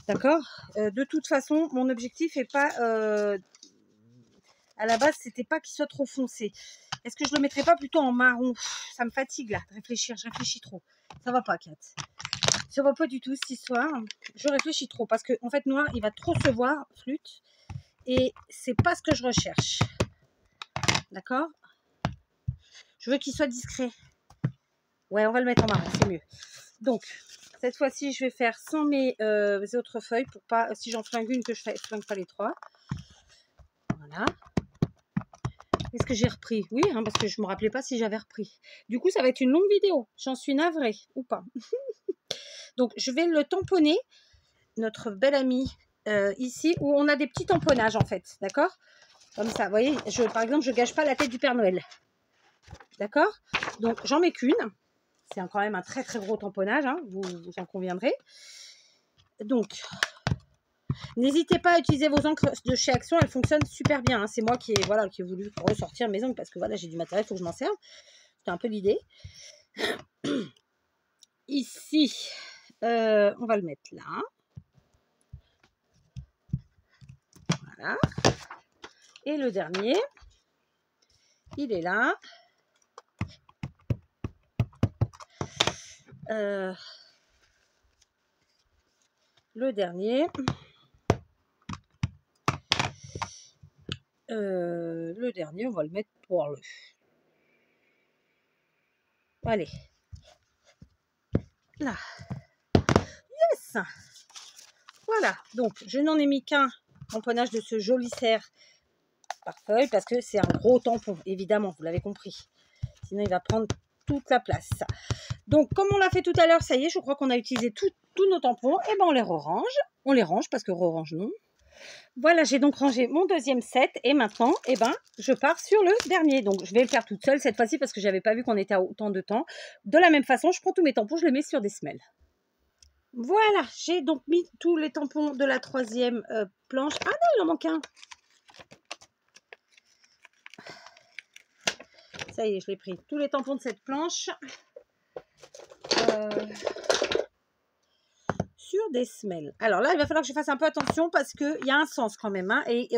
D'accord? De toute façon, mon objectif est pas... à la base, c'était pas qu'il soit trop foncé. Est-ce que je le mettrais pas plutôt en marron? Ça me fatigue, là, de réfléchir. Je réfléchis trop. Ça va pas, Kat. Ça va pas du tout, cette histoire. Je réfléchis trop. Parce que, en fait, noir, il va trop se voir, flûte. Et c'est pas ce que je recherche. D'accord? Je veux qu'il soit discret. Ouais, on va le mettre en marron, c'est mieux. Donc, cette fois-ci, je vais faire sans mes autres feuilles pour pas, si j'en flingue une, que je ne flingue pas les trois. Voilà. Est-ce que j'ai repris? Oui, hein, parce que je ne me rappelais pas si j'avais repris. Du coup, ça va être une longue vidéo. J'en suis navrée, ou pas. Donc, je vais le tamponner, notre bel ami, ici, où on a des petits tamponnages, en fait. D'accord? Comme ça, vous voyez, par exemple, je ne gâche pas la tête du Père Noël. D'accord? Donc, j'en mets qu'une. C'est quand même un très très gros tamponnage, hein, vous en conviendrez. Donc, n'hésitez pas à utiliser vos encres de chez Action, elles fonctionnent super bien. Hein. C'est moi qui ai voulu ressortir mes ongles parce que voilà, j'ai du matériel, il faut que je m'en serve. C'était un peu l'idée. Ici, on va le mettre là. Voilà. Et le dernier, il est là. Le dernier, on va le mettre pour le. Allez. Là. Yes. Voilà. Donc, je n'en ai mis qu'un tamponnage de ce joli cerf par feuille parce que c'est un gros tampon, évidemment, vous l'avez compris. Sinon, il va prendre toute la place. Donc, comme on l'a fait tout à l'heure, ça y est, je crois qu'on a utilisé tous nos tampons. Et ben, on les re-range. On les range parce que re-range, non. Voilà, j'ai donc rangé mon deuxième set. Et maintenant, eh ben, je pars sur le dernier. Donc, je vais le faire toute seule cette fois-ci parce que je n'avais pas vu qu'on était à autant de temps. De la même façon, je prends tous mes tampons, je les mets sur des semelles. Voilà, j'ai donc mis tous les tampons de la troisième planche. Ah non, il en manque un. Ça y est, je l'ai pris. Tous les tampons de cette planche sur des semelles. Alors là, il va falloir que je fasse un peu attention parce qu'il y a un sens quand même. Hein, et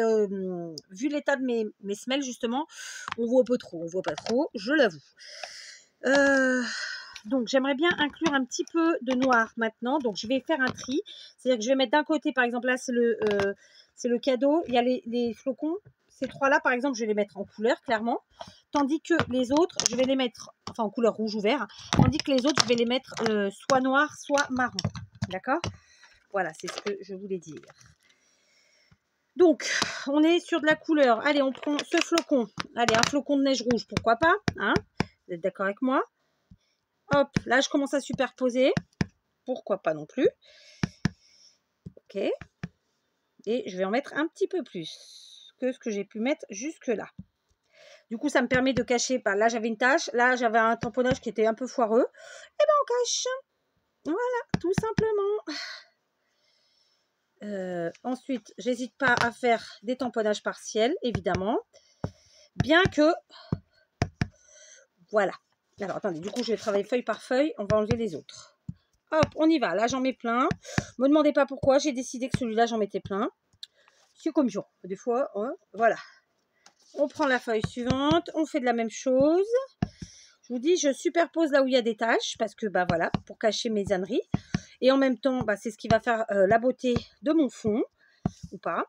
vu l'état de mes semelles, justement, on voit pas trop. On voit pas trop, je l'avoue. Donc, j'aimerais bien inclure un petit peu de noir maintenant. Donc, je vais faire un tri. C'est-à-dire que je vais mettre d'un côté, par exemple, là, c'est le cadeau. Il y a les flocons. Ces trois-là, par exemple, je vais les mettre en couleur, clairement. Tandis que les autres, je vais les mettre, enfin, en couleur rouge ou vert. Tandis que les autres, je vais les mettre soit noir, soit marron. D'accord? Voilà, c'est ce que je voulais dire. Donc, on est sur de la couleur. Allez, on prend ce flocon. Allez, un flocon de neige rouge, pourquoi pas, hein? Vous êtes d'accord avec moi? Hop, là, je commence à superposer. Pourquoi pas non plus. Ok. Et je vais en mettre un petit peu plus que ce que j'ai pu mettre jusque-là. Du coup, ça me permet de cacher. Bah, là, j'avais une tache. Là, j'avais un tamponnage qui était un peu foireux. Et bien, on cache. Voilà, tout simplement. Ensuite, j'hésite pas à faire des tamponnages partiels, évidemment. Bien que... Voilà. Alors, attendez, du coup, je vais travailler feuille par feuille. On va enlever les autres. Hop, on y va. Là, j'en mets plein. Ne me demandez pas pourquoi. J'ai décidé que celui-là, j'en mettais plein. C'est comme ça. Des fois, hein, voilà. On prend la feuille suivante. On fait de la même chose. Je vous dis, je superpose là où il y a des taches. Parce que, bah voilà, pour cacher mes âneries. Et en même temps, bah, c'est ce qui va faire la beauté de mon fond. Ou pas.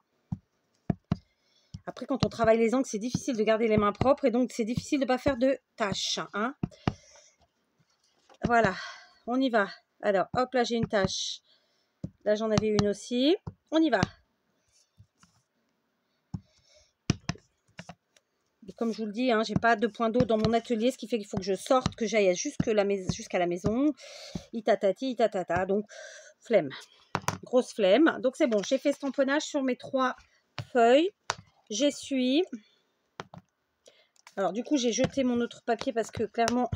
Après, quand on travaille les angles, c'est difficile de garder les mains propres. Et donc, c'est difficile de ne pas faire de taches. Hein. Voilà. On y va. Alors, hop, là, j'ai une tache. Là, j'en avais une aussi. On y va. Et comme je vous le dis, hein, j'ai pas de point d'eau dans mon atelier, ce qui fait qu'il faut que je sorte, que j'aille jusqu'à la maison. Itatati, itatata. Donc, flemme. Grosse flemme. Donc, c'est bon. J'ai fait ce tamponnage sur mes 3 feuilles. J'essuie. Alors, du coup, j'ai jeté mon autre papier parce que clairement...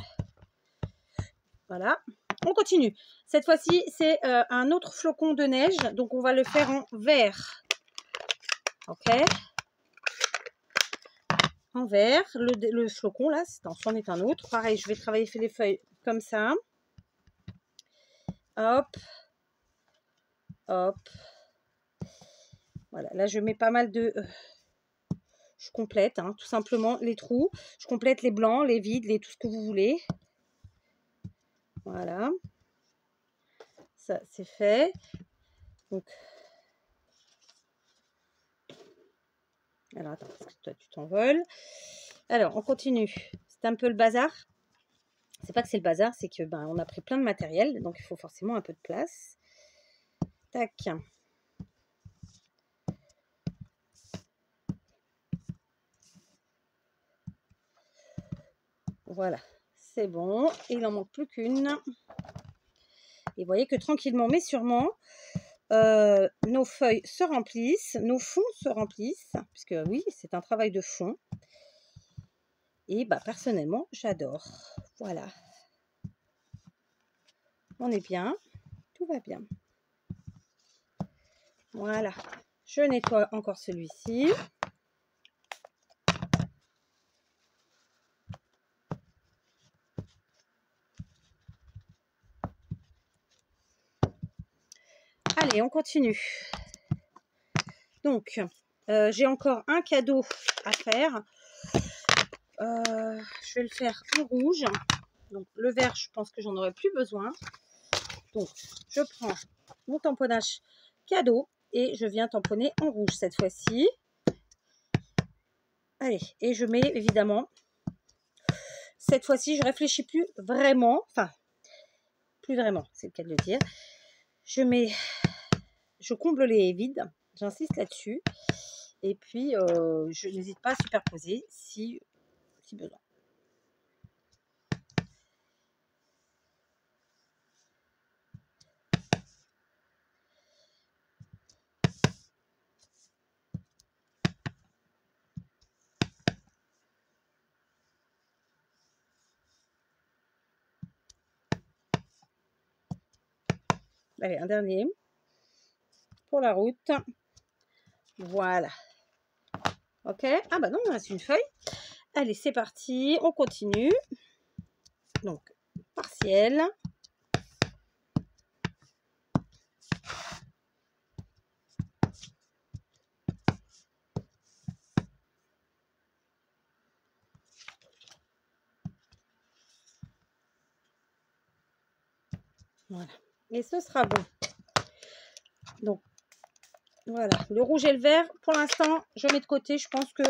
Voilà. On continue. Cette fois-ci, c'est un autre flocon de neige. Donc, on va le faire en vert. Ok. En vert. Le flocon, là, c'en est un autre. Pareil, je vais travailler les feuilles comme ça. Hop. Hop. Voilà. Là, je mets pas mal de... je complète, hein, tout simplement, les trous. Je complète les blancs, les vides, tout ce que vous voulez. Voilà. Ça, c'est fait. Donc... Alors, attends, parce que toi, tu t'envoles. Alors, on continue. C'est un peu le bazar. C'est pas que c'est le bazar, c'est que on a pris plein de matériel, donc il faut forcément un peu de place. Tac. Voilà, c'est bon. Il en manque plus qu'une. Et vous voyez que tranquillement, mais sûrement, nos feuilles se remplissent, nos fonds se remplissent, puisque oui, c'est un travail de fond. Et bah, personnellement, j'adore. Voilà. On est bien. Tout va bien. Voilà. Je nettoie encore celui-ci. Allez, on continue. Donc, j'ai encore un cadeau à faire. Je vais le faire en rouge. Donc, le vert, je pense que j'en aurai plus besoin. Donc, je prends mon tamponnage cadeau et je viens tamponner en rouge cette fois-ci. Allez, et je mets évidemment, cette fois-ci, je réfléchis plus vraiment, enfin, plus vraiment, c'est le cas de le dire. Je comble les vides, j'insiste là-dessus. Et puis, je n'hésite pas à superposer si besoin. Allez, un dernier pour la route. Voilà. Ok. Ah bah non, il me reste une feuille. Allez, c'est parti. On continue. Donc, partiel. Voilà. Et ce sera bon. Donc, voilà. Le rouge et le vert, pour l'instant, je mets de côté. Je pense que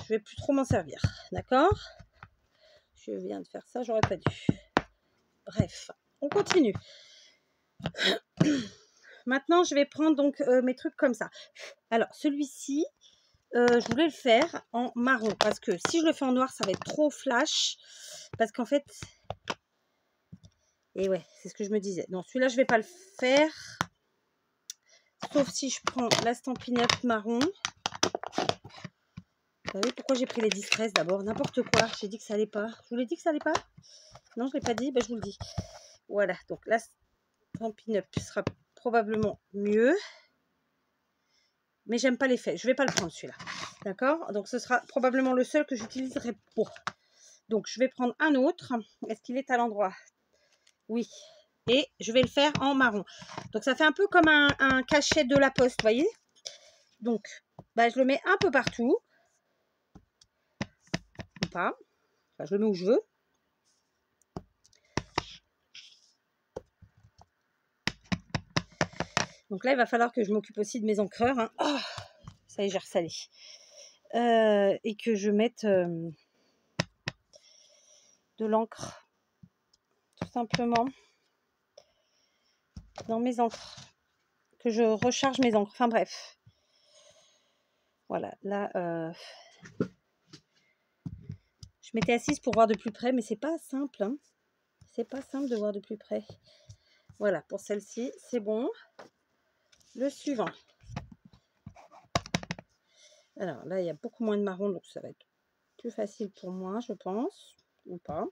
je vais plus trop m'en servir. D'accord? Je viens de faire ça, j'aurais pas dû. Bref, on continue. Maintenant, je vais prendre donc mes trucs comme ça. Alors, celui-ci, je voulais le faire en marron. Parce que si je le fais en noir, ça va être trop flash. Parce qu'en fait... Et ouais, c'est ce que je me disais. Non, celui-là, je vais pas le faire. Sauf si je prends la stampinette marron. Vous savez pourquoi j'ai pris les distresses d'abord? N'importe quoi. J'ai dit que ça allait pas. Je vous l'ai dit que ça allait pas? Non, je ne l'ai pas dit. Ben, je vous le dis. Voilà. Donc, la stampinette sera probablement mieux. Mais j'aime pas l'effet. Je vais pas le prendre celui-là. D'accord? Donc, ce sera probablement le seul que j'utiliserai pour. Donc, je vais prendre un autre. Est-ce qu'il est à l'endroit? Oui. Et je vais le faire en marron. Donc, ça fait un peu comme un cachet de la poste, vous voyez? Donc, bah, je le mets un peu partout. Ou pas. Enfin, je le mets où je veux. Donc là, il va falloir que je m'occupe aussi de mes encreurs. Hein. Oh, ça y est, j'ai ressalé. Et que je mette de l'encre, tout simplement, dans mes encres. Que je recharge mes encres. Enfin bref. Voilà, là, je m'étais assise pour voir de plus près, mais c'est pas simple. Hein. C'est pas simple de voir de plus près. Voilà, pour celle-ci, c'est bon. Le suivant. Alors là, il y a beaucoup moins de marron, donc ça va être plus facile pour moi, je pense. Ou pas.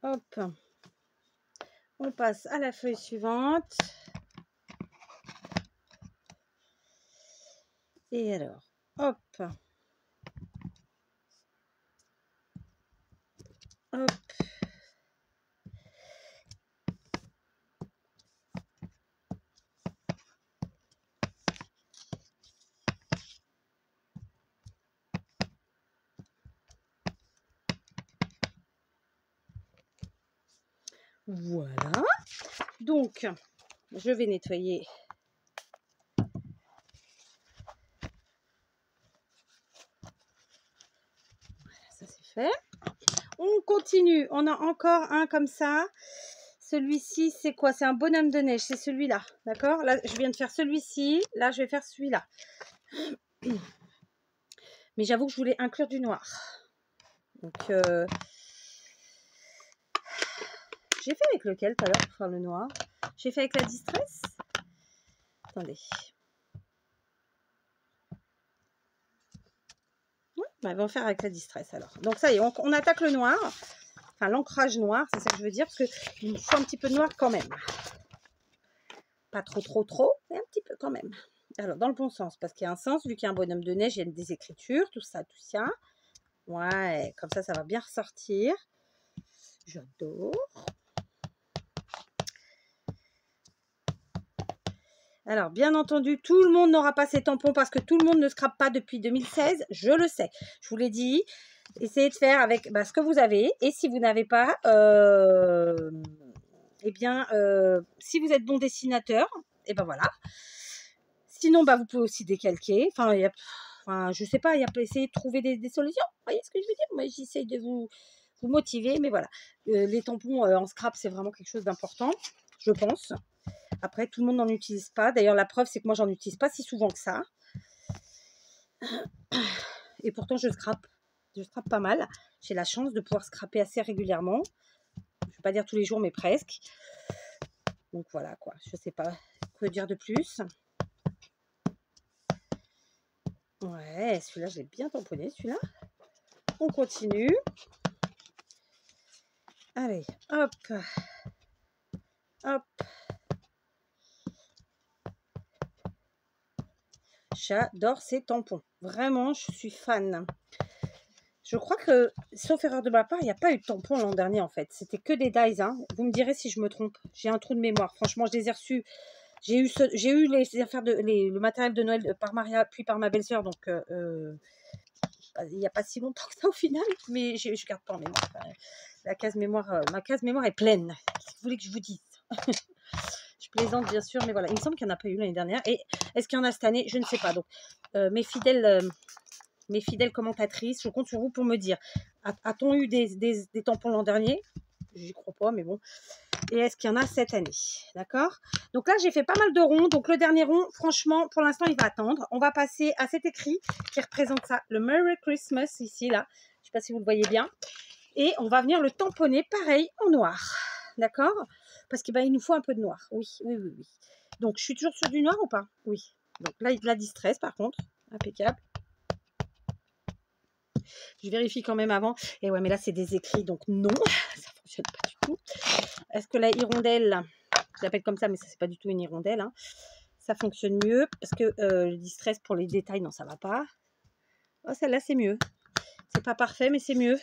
Hop. On passe à la feuille suivante. Et alors, hop. Hop. Voilà. Donc, je vais nettoyer. Voilà, ça c'est fait. On continue. On a encore un comme ça. celui-ci, c'est quoi? C'est un bonhomme de neige, c'est celui-là, d'accord? Là, je viens de faire celui-ci, là, je vais faire celui-là. Mais j'avoue que je voulais inclure du noir. Donc, j'ai fait avec lequel tout à l'heure pour faire le noir? J'ai fait avec la Distress. Attendez. Ouais, bah, on va en faire avec la Distress alors. Donc ça y est, on attaque le noir. Enfin, l'ancrage noir, c'est ça que je veux dire, parce qu'il me faut un petit peu de noir quand même. Pas trop, mais un petit peu quand même. Alors, dans le bon sens, parce qu'il y a un sens, vu qu'il y a un bonhomme de neige, il y a des écritures, tout ça, tout ça. Ouais, comme ça va bien ressortir. J'adore. Alors, bien entendu, tout le monde n'aura pas ces tampons parce que tout le monde ne scrape pas depuis 2016. Je le sais. Je vous l'ai dit. Essayez de faire avec ce que vous avez. Et si vous n'avez pas, eh bien, si vous êtes bon dessinateur, et ben voilà. Sinon, vous pouvez aussi décalquer. Enfin, je sais pas, essayer de trouver des solutions. Vous voyez ce que je veux dire? Moi, j'essaye de vous motiver, mais voilà. Les tampons en scrap, c'est vraiment quelque chose d'important, je pense. Après, tout le monde n'en utilise pas. D'ailleurs, la preuve, c'est que moi, j'en utilise pas si souvent que ça. Et pourtant, je scrape. Je scrape pas mal. J'ai la chance de pouvoir scraper assez régulièrement. Je ne vais pas dire tous les jours, mais presque. Donc voilà, quoi. Je sais pas quoi dire de plus. Ouais, celui-là, je l'ai bien tamponné, celui-là. On continue. Allez, hop. Hop. J'adore ces tampons. Vraiment, je suis fan. Je crois que, sauf erreur de ma part, il n'y a pas eu de tampons l'an dernier, en fait. C'était que des dies. Hein. Vous me direz si je me trompe. J'ai un trou de mémoire. Franchement, je les ai reçus. J'ai eu les affaires le matériel de Noël par Maria, puis par ma belle-sœur. Donc, il n'y a pas si longtemps que ça, au final. Mais je ne garde pas en mémoire. La case mémoire, ma case mémoire est pleine. Qu'est-ce que vous voulez que je vous dise? Je plaisante, bien sûr. Mais voilà, il me semble qu'il n'y en a pas eu l'année dernière. Et est-ce qu'il y en a cette année? Je ne sais pas. Donc, mes fidèles commentatrices, je compte sur vous pour me dire, a-t-on eu des tampons l'an dernier? J'y crois pas, mais bon. Et est-ce qu'il y en a cette année? D'accord? Donc là, j'ai fait pas mal de ronds. Donc le dernier rond, franchement, pour l'instant, il va attendre. On va passer à cet écrit qui représente ça, le Merry Christmas, ici, là. Je ne sais pas si vous le voyez bien. Et on va venir le tamponner, pareil, en noir. D'accord? Parce qu'il il nous faut un peu de noir. Oui. Donc, je suis toujours sur du noir ou pas? Oui. Donc là, la distress, par contre. Impeccable. Je vérifie quand même avant. Et ouais, mais là, c'est des écrits, donc non, ça ne fonctionne pas du tout. Est-ce que la hirondelle, je l'appelle comme ça, mais ça, c'est pas du tout une hirondelle, hein, ça fonctionne mieux? Parce que le distress pour les détails, non, ça va pas. Oh, celle-là, c'est mieux. C'est pas parfait, mais c'est mieux.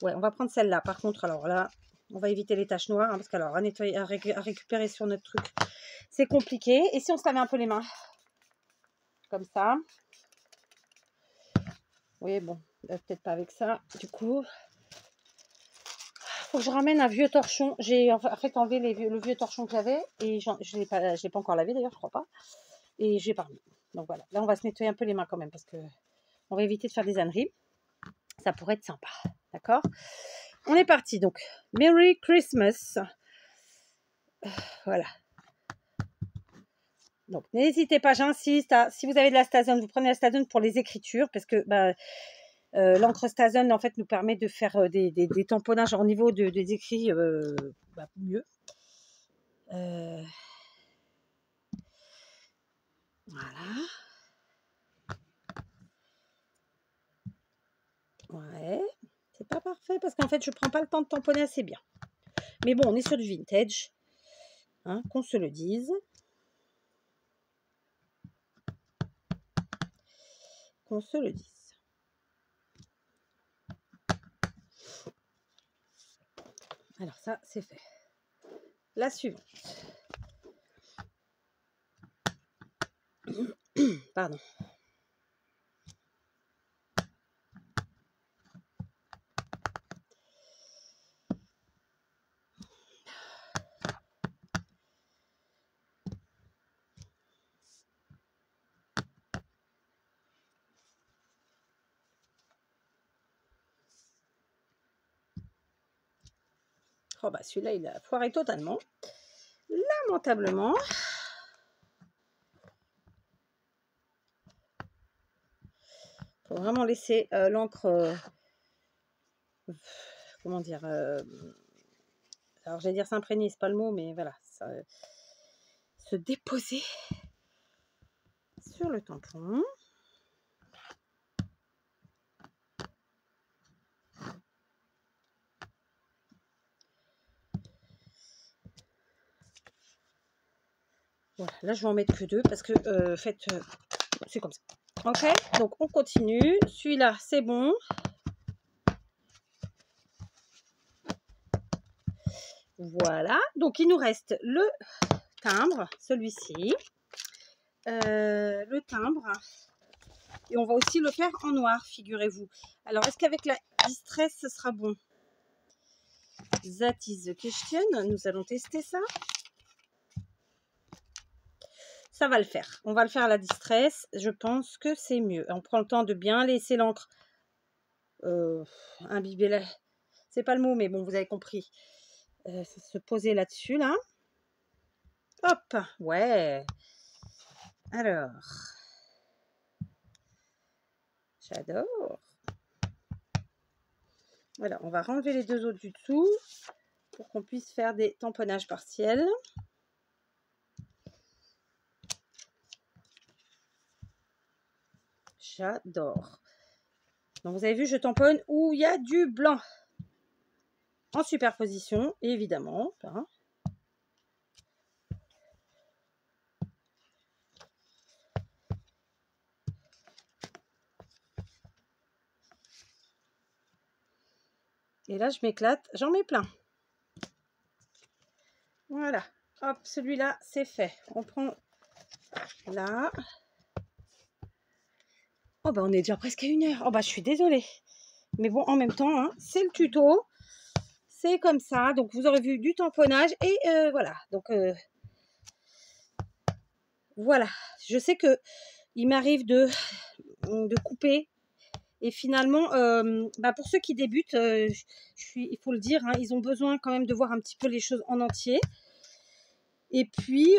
Ouais, on va prendre celle-là. Par contre, alors là, on va éviter les taches noires, hein, parce qu'alors, à nettoyer, à récupérer sur notre truc, c'est compliqué. Et si on se lavait un peu les mains? Comme ça. Oui, bon, peut-être pas avec ça. Du coup, faut que je ramène un vieux torchon. J'ai en fait enlevé le vieux torchon que j'avais et je ne l'ai pas encore lavé d'ailleurs, je crois pas. Et j'ai pas remis. Donc voilà, là on va se nettoyer un peu les mains quand même parce que on va éviter de faire des âneries. Ça pourrait être sympa, d'accord? On est parti donc. Merry Christmas. Voilà. Donc n'hésitez pas, j'insiste. Si vous avez de la Stazone, vous prenez la Stazone pour les écritures parce que l'encre Stazone en fait nous permet de faire des tamponnages au niveau des écrits mieux. Voilà. Ouais. C'est pas parfait parce qu'en fait je prends pas le temps de tamponner assez bien. Mais bon, on est sur du vintage. Hein, qu'on se le dise. Qu'on se le dise. Alors ça, c'est fait. La suivante. Pardon. Oh bah celui-là, il a foiré totalement. Lamentablement. Faut vraiment laisser l'encre... comment dire alors j'allais dire s'imprégner, c'est pas le mot, mais voilà. Ça, se déposer sur le tampon. Voilà, là je vais en mettre que 2 parce que faites c'est comme ça. Ok, donc on continue. Celui-là, c'est bon. Voilà, donc il nous reste le timbre, celui-ci. Le timbre. Et on va aussi le faire en noir, figurez-vous. Alors, est-ce qu'avec la distress, ce sera bon? That is the question. Nous allons tester ça. Ça va le faire. On va le faire à la distress. Je pense que c'est mieux. On prend le temps de bien laisser l'encre imbiber là. C'est pas le mot, mais bon, vous avez compris. Se poser là-dessus, là. Hop, ouais. Alors. J'adore. Voilà, on va renlever les 2 autres du dessous pour qu'on puisse faire des tamponnages partiels. J'adore. Donc vous avez vu, je tamponne où il y a du blanc. En superposition, évidemment. Hein. Et là, je m'éclate, j'en mets plein. Voilà. Hop, celui-là, c'est fait. On prend là. Oh, bah on est déjà presque à 1 heure. Oh, bah je suis désolée. Mais bon, en même temps, hein, c'est le tuto. C'est comme ça. Donc, vous aurez vu du tamponnage. Et voilà. Donc, voilà. Je sais que il m'arrive de couper. Et finalement, bah pour ceux qui débutent, il faut le dire, hein, ils ont besoin quand même de voir un petit peu les choses en entier. Et puis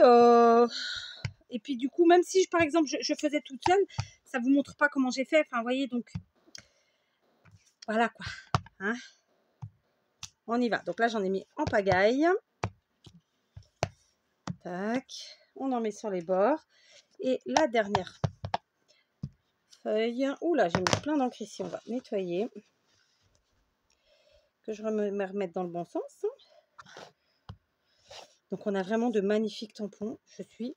du coup, même si, par exemple, je faisais toute seule, ça vous montre pas comment j'ai fait. Enfin, vous voyez, donc, voilà quoi. Hein. On y va. Donc là, j'en ai mis en pagaille. Tac. On en met sur les bords. Et la dernière feuille. Oula, j'ai mis plein d'encre ici. On va nettoyer. Que je me remette dans le bon sens. Donc, on a vraiment de magnifiques tampons. Je suis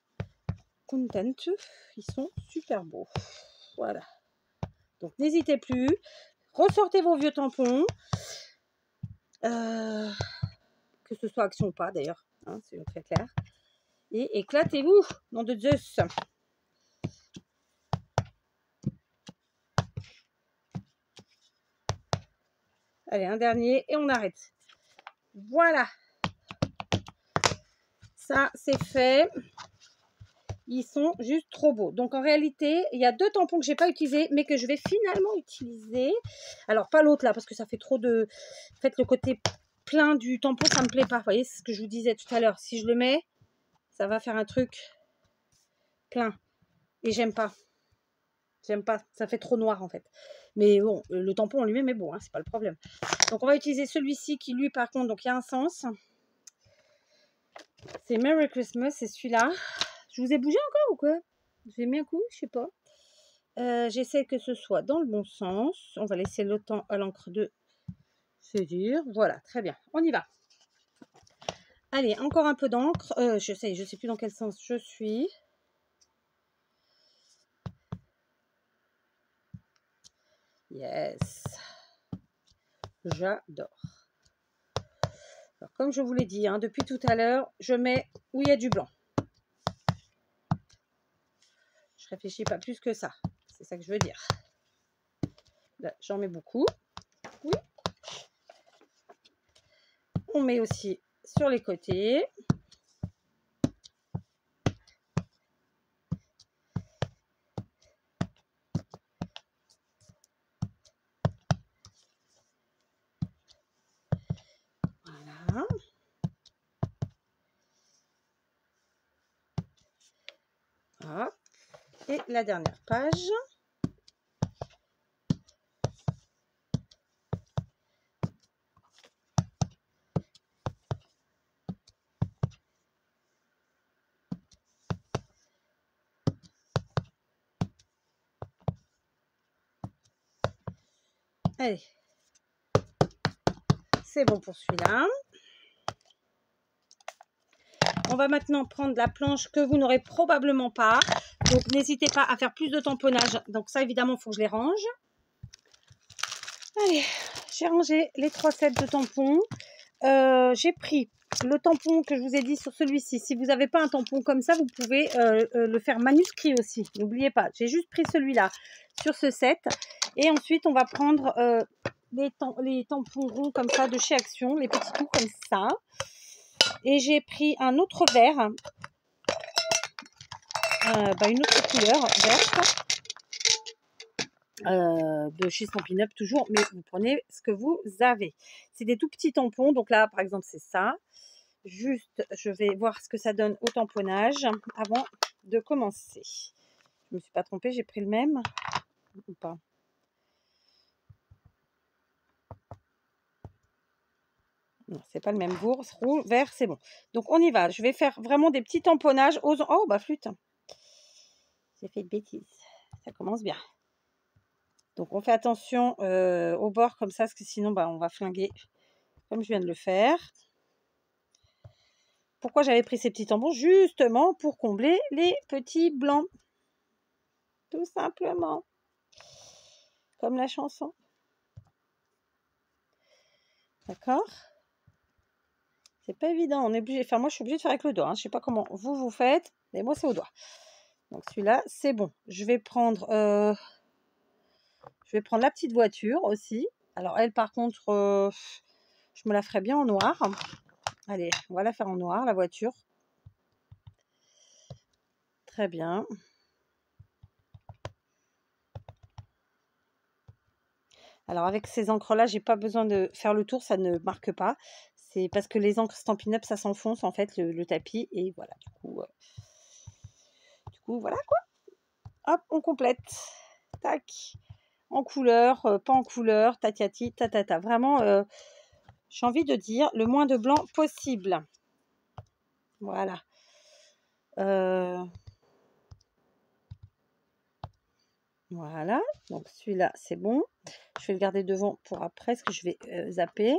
contente. Ils sont super beaux. Voilà. Donc, n'hésitez plus. Ressortez vos vieux tampons. Que ce soit Action ou pas, d'ailleurs. Hein, c'est très clair. Et éclatez-vous, nom de Zeus. Allez, un dernier et on arrête. Voilà. Ça, c'est fait. Ils sont juste trop beaux. Donc, en réalité, il y a 2 tampons que je n'ai pas utilisés, mais que je vais finalement utiliser. Alors, pas l'autre, là, parce que ça fait trop de... En fait, le côté plein du tampon, ça ne me plaît pas. Vous voyez, c'est ce que je vous disais tout à l'heure. Si je le mets, ça va faire un truc plein. Et j'aime pas. J'aime pas. Ça fait trop noir, en fait. Mais bon, le tampon en lui-même est beau, hein, c'est pas le problème. Donc, on va utiliser celui-ci qui, lui, par contre, donc il y a un sens. C'est Merry Christmas, c'est celui-là. Je vous ai bougé encore ou quoi? J'ai mis un coup, je sais pas. J'essaie que ce soit dans le bon sens. On va laisser le temps à l'encre de se dire. Voilà, très bien. On y va. Allez, encore un peu d'encre. Je sais plus dans quel sens je suis. Yes. J'adore. Alors, comme je vous l'ai dit, hein, depuis tout à l'heure, je mets où il y a du blanc. Je réfléchis pas plus que ça. C'est ça que je veux dire. Là, j'en mets beaucoup. Oui. On met aussi sur les côtés. Voilà. Voilà. Hop. Et la dernière page. Allez, c'est bon pour celui-là. On va maintenant prendre la planche que vous n'aurez probablement pas. Donc, n'hésitez pas à faire plus de tamponnage. Donc, ça, évidemment, il faut que je les range. Allez, j'ai rangé les 3 sets de tampons. J'ai pris le tampon que je vous ai dit sur celui-ci. Si vous n'avez pas un tampon comme ça, vous pouvez le faire manuscrit aussi. N'oubliez pas, j'ai juste pris celui-là sur ce set. Et ensuite, on va prendre les tampons ronds comme ça de chez Action, les petits tout comme ça. Et j'ai pris un autre vert, une autre couleur verte, de chez Stampin' Up toujours, mais vous prenez ce que vous avez. C'est des tout petits tampons, donc là par exemple c'est ça. Juste, je vais voir ce que ça donne au tamponnage avant de commencer. Je me suis pas trompée, j'ai pris le même ou pas? Non, c'est pas le même. Rouge, vert, c'est bon. Donc on y va. Je vais faire vraiment des petits tamponnages aux... Oh bah flûte. J'ai fait de bêtises. Ça commence bien. Donc on fait attention au bord comme ça, parce que sinon bah, on va flinguer comme je viens de le faire. Pourquoi j'avais pris ces petits tampons? Justement pour combler les petits blancs. Tout simplement. Comme la chanson. D'accord? C'est pas évident. On est obligé. Enfin, moi, je suis obligée de faire avec le doigt. Hein. Je sais pas comment vous faites, mais moi, c'est au doigt. Donc celui-là, c'est bon. Je vais prendre la petite voiture aussi. Alors elle, par contre, je me la ferai bien en noir. Allez, on va la faire en noir, la voiture. Très bien. Alors avec ces encres-là, j'ai pas besoin de faire le tour, ça ne marque pas. C'est parce que les encres Stampin' Up, ça s'enfonce en fait le tapis. Et voilà, du coup, voilà quoi. Hop, on complète. Tac. En couleur, pas en couleur, tatiati, tatata. Vraiment, j'ai envie de dire le moins de blanc possible. Voilà. Voilà. Donc celui-là, c'est bon. Je vais le garder devant pour après, parce que je vais zapper.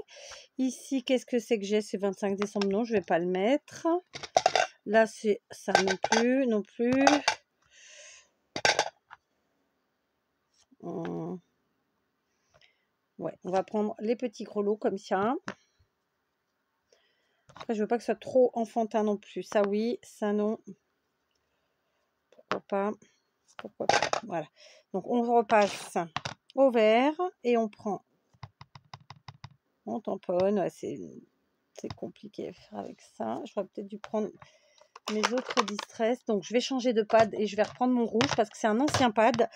Ici, qu'est-ce que c'est que j'ai? C'est 25 décembre. Non, je ne vais pas le mettre. Là, c'est ça non plus. Non plus. Ouais, on va prendre les petits grelots comme ça. Après, je veux pas que ce soit trop enfantin non plus. Ça oui, ça non. Pourquoi pas? Pourquoi pas? Voilà. Donc, on repasse au vert et on prend. On tamponne. Ouais, c'est compliqué à faire avec ça. J'aurais peut-être dû prendre mes autres distress. Donc, je vais changer de pad et je vais reprendre mon rouge parce que c'est un ancien pad.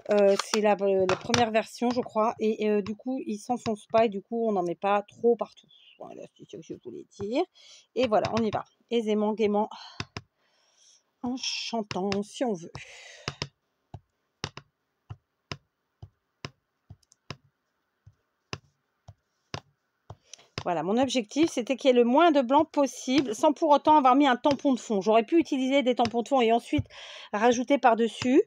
C'est la première version, je crois. Et du coup, il ne s'enfonce pas et du coup, on n'en met pas trop partout. Voilà, c'est ce que je voulais dire. Et voilà, on y va. Aisément, gaiement, en chantant si on veut. Voilà, mon objectif, c'était qu'il y ait le moins de blanc possible, sans pour autant avoir mis un tampon de fond. J'aurais pu utiliser des tampons de fond et ensuite rajouter par-dessus.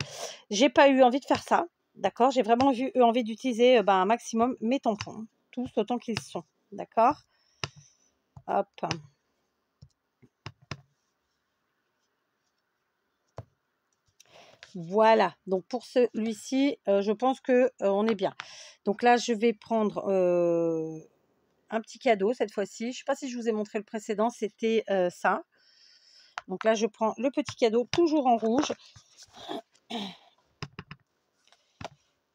J'ai pas eu envie de faire ça, d'accord? J'ai vraiment eu envie d'utiliser un maximum mes tampons, tous autant qu'ils sont, d'accord? Hop. Voilà, donc pour celui-ci, je pense que on est bien. Donc là, je vais prendre un petit cadeau cette fois-ci. Je ne sais pas si je vous ai montré le précédent, c'était ça. Donc là, je prends le petit cadeau, toujours en rouge.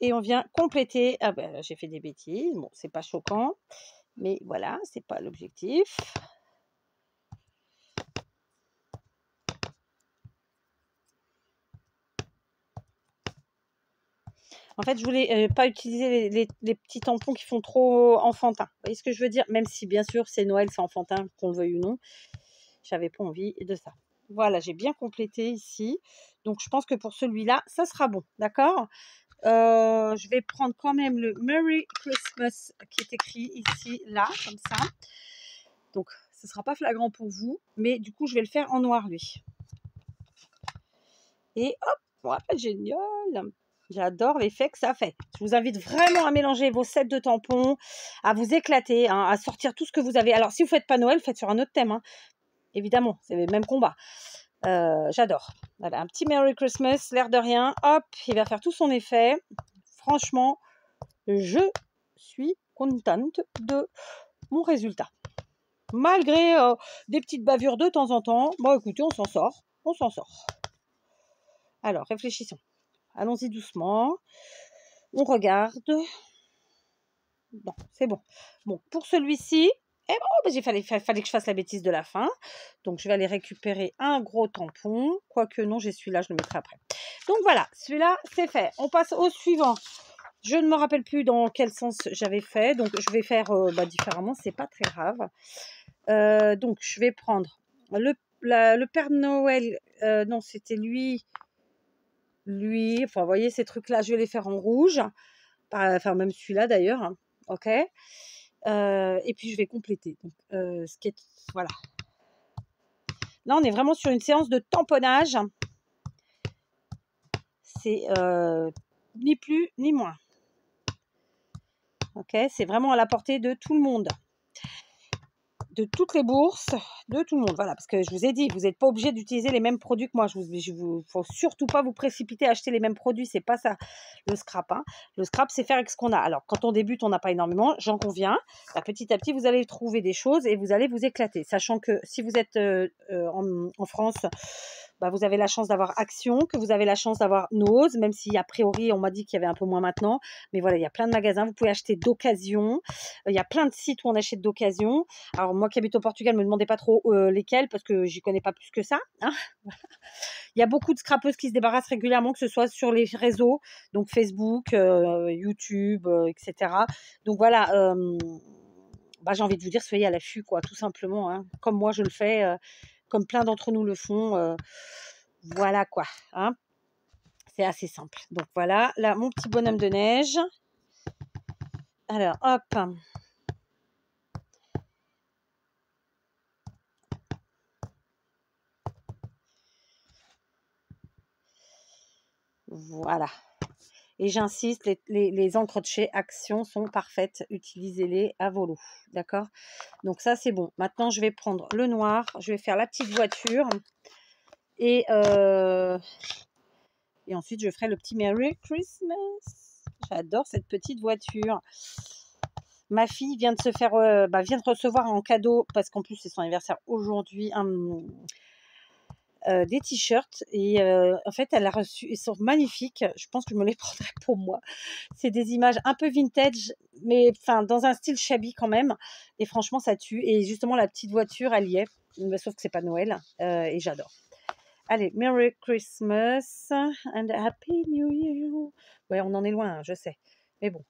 Et on vient compléter. Ah ben, j'ai fait des bêtises. Bon, c'est pas choquant. Mais voilà, c'est pas l'objectif. En fait, je voulais pas utiliser les petits tampons qui font trop enfantin. Vous voyez ce que je veux dire? Même si, bien sûr, c'est Noël, c'est enfantin, qu'on le veuille ou non. J'avais pas envie de ça. Voilà, j'ai bien complété ici. Donc, je pense que pour celui-là, ça sera bon. D'accord? Je vais prendre quand même le Merry Christmas qui est écrit ici, là, comme ça. Donc, ce ne sera pas flagrant pour vous. Mais du coup, je vais le faire en noir, lui. Et hop, voilà, génial. J'adore l'effet que ça fait. Je vous invite vraiment à mélanger vos sets de tampons, à vous éclater, hein, à sortir tout ce que vous avez. Alors, si vous ne faites pas Noël, faites sur un autre thème. Hein. Évidemment, c'est le même combat. J'adore. Voilà, un petit Merry Christmas, l'air de rien. Hop, il va faire tout son effet. Franchement, je suis contente de mon résultat. Malgré des petites bavures de temps en temps, bon, écoutez, on s'en sort. On s'en sort. Alors, réfléchissons. Allons-y doucement. On regarde. Bon, c'est bon. Bon, pour celui-ci, eh bon, il fallait que je fasse la bêtise de la fin. Donc, je vais aller récupérer un gros tampon. Quoique non, j'ai celui-là, je le mettrai après. Donc, voilà, celui-là, c'est fait. On passe au suivant. Je ne me rappelle plus dans quel sens j'avais fait. Donc, je vais faire différemment. C'est pas très grave. Donc, je vais prendre le Père Noël. Non, c'était lui. Lui, enfin, vous voyez, ces trucs-là, je vais les faire en rouge. Enfin, même celui-là, d'ailleurs. Hein. OK. Et puis, je vais compléter. Donc, voilà. Là, on est vraiment sur une séance de tamponnage. C'est ni plus ni moins. OK. C'est vraiment à la portée de tout le monde. De toutes les bourses, de tout le monde. Voilà, parce que je vous ai dit, vous n'êtes pas obligé d'utiliser les mêmes produits que moi. Faut surtout pas vous précipiter à acheter les mêmes produits. C'est pas ça le scrap. Hein. Le scrap, c'est faire avec ce qu'on a. Alors, quand on débute, on n'a pas énormément. J'en conviens. Là, petit à petit, vous allez trouver des choses et vous allez vous éclater. Sachant que si vous êtes en France, vous avez la chance d'avoir Action, que vous avez la chance d'avoir Nose, même si a priori, on m'a dit qu'il y avait un peu moins maintenant. Mais voilà, il y a plein de magasins. Vous pouvez acheter d'occasion. Il y a plein de sites où on achète d'occasion. Alors, moi qui habite au Portugal, ne me demandez pas trop lesquels parce que j'y connais pas plus que ça. Hein. Il y a beaucoup de scrapeuses qui se débarrassent régulièrement, que ce soit sur les réseaux, donc Facebook, YouTube, etc. Donc voilà, j'ai envie de vous dire, soyez à l'affût, quoi, tout simplement. Hein. Comme moi, je le fais, comme plein d'entre nous le font. Voilà, quoi. Hein. C'est assez simple. Donc voilà, là, mon petit bonhomme de neige. Alors, hop. Voilà. Et j'insiste, les encres de chez Action sont parfaites. Utilisez-les à volo. D'accord? Donc ça, c'est bon. Maintenant, je vais prendre le noir. Je vais faire la petite voiture. Et ensuite, je ferai le petit Merry Christmas. J'adore cette petite voiture. Ma fille vient de se faire, vient de recevoir en cadeau, parce qu'en plus, c'est son anniversaire aujourd'hui, des t-shirts et en fait elle a reçu, ils sont magnifiques, je pense que je me les prendrai pour moi. C'est des images un peu vintage mais enfin dans un style shabby quand même et franchement ça tue et justement la petite voiture elle y est, sauf que c'est pas Noël et j'adore. Allez, Merry Christmas and Happy New Year. Ouais, on en est loin, hein, je sais, mais bon,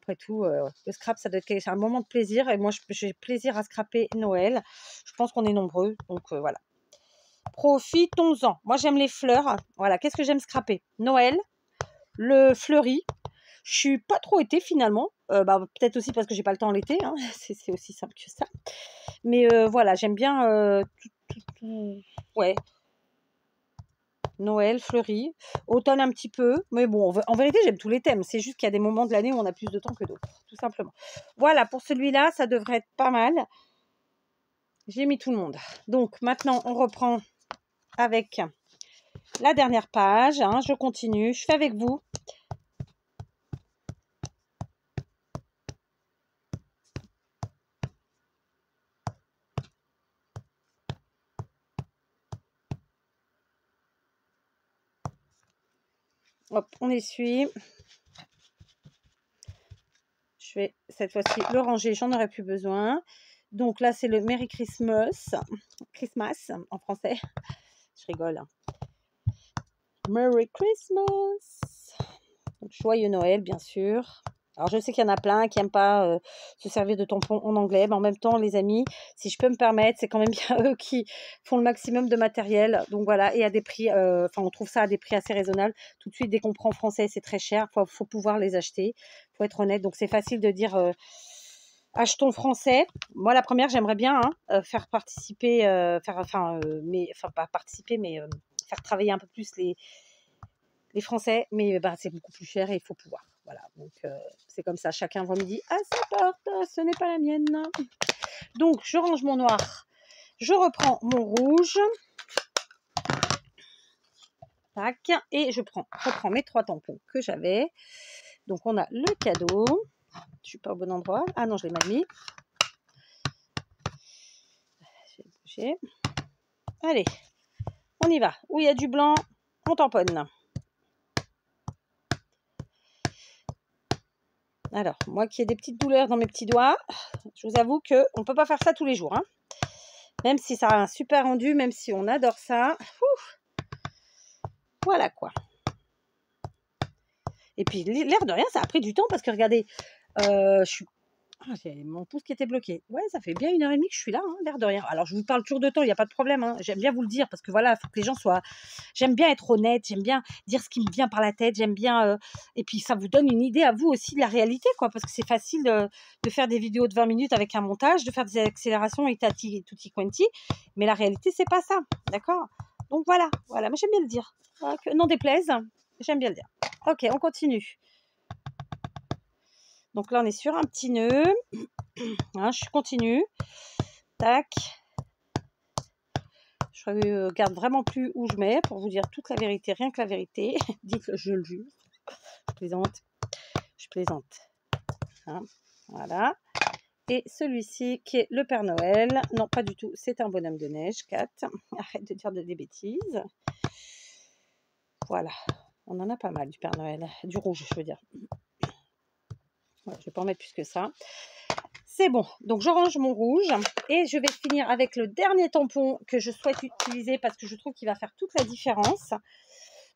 après tout, le scrap ça doit être un moment de plaisir et moi j'ai plaisir à scraper Noël. Je pense qu'on est nombreux donc voilà. Profitons-en. Moi, j'aime les fleurs. Voilà, qu'est-ce que j'aime scraper? Noël, le fleuri. Je suis pas trop été finalement. Peut-être aussi parce que j'ai pas le temps l'été. Hein. C'est aussi simple que ça. Mais voilà, j'aime bien tout. Ouais. Noël, fleuri. Automne un petit peu. Mais bon, en vérité, j'aime tous les thèmes. C'est juste qu'il y a des moments de l'année où on a plus de temps que d'autres. Tout simplement. Voilà, pour celui-là, ça devrait être pas mal. J'ai mis tout le monde. Donc, maintenant, on reprend avec la dernière page, hein, je continue, je fais avec vous. Hop, on essuie. Je vais cette fois-ci le ranger, j'en aurai plus besoin. Donc là, c'est le Merry Christmas. Christmas en français. Je rigole. Merry Christmas. Donc, joyeux Noël, bien sûr. Alors, je sais qu'il y en a plein qui n'aiment pas se servir de tampons en anglais, mais en même temps, les amis, si je peux me permettre, c'est quand même bien eux qui font le maximum de matériel. Donc, voilà, et à des prix, enfin, on trouve ça à des prix assez raisonnables. Tout de suite, dès qu'on prend en français, c'est très cher. Faut pouvoir les acheter. Faut être honnête. Donc, c'est facile de dire achetons français. Moi, la première, j'aimerais bien faire participer, pas participer, mais faire travailler un peu plus les Français, mais c'est beaucoup plus cher et il faut pouvoir. Voilà, donc c'est comme ça, chacun voit midi à sa porte, ce n'est pas la mienne. Donc, je range mon noir, je reprends mon rouge, tac, et je reprends mes 3 tampons que j'avais. Donc, on a le cadeau, je suis pas au bon endroit, ah non, je l'ai mal mis. Je vais bouger. Allez, on y va, où il y a du blanc, on tamponne. Alors, moi qui ai des petites douleurs dans mes petits doigts, je vous avoue qu'on ne peut pas faire ça tous les jours. Hein. Même si ça a un super rendu, même si on adore ça. Ouf. Voilà quoi. Et puis, l'air de rien, ça a pris du temps parce que regardez, j'ai mon pouce qui était bloqué. Ouais, ça fait bien 1h30 que je suis là, hein, l'air de rien. Alors, je vous parle toujours de temps, il n'y a pas de problème. Hein. J'aime bien vous le dire parce que voilà, il faut que les gens soient... J'aime bien être honnête, j'aime bien dire ce qui me vient par la tête, j'aime bien... Et puis, ça vous donne une idée à vous aussi de la réalité, quoi. Parce que c'est facile de faire des vidéos de 20 minutes avec un montage, de faire des accélérations et tutti quanti. Mais la réalité, c'est pas ça, d'accord? Donc, voilà, moi j'aime bien le dire. Non déplaise, j'aime bien le dire. Ok, on continue. Donc là, on est sur un petit nœud. Hein, je continue. Tac. Je regarde vraiment plus où je mets pour vous dire toute la vérité, rien que la vérité. Dites-le, je le jure. Je plaisante. Je plaisante. Hein, voilà. Et celui-ci qui est le Père Noël. Non, pas du tout. C'est un bonhomme de neige, Kat. Arrête de dire des bêtises. Voilà. On en a pas mal du Père Noël. Du rouge, je veux dire. Voilà, je ne vais pas en mettre plus que ça. C'est bon. Donc, je range mon rouge. Et je vais finir avec le dernier tampon que je souhaite utiliser parce que je trouve qu'il va faire toute la différence.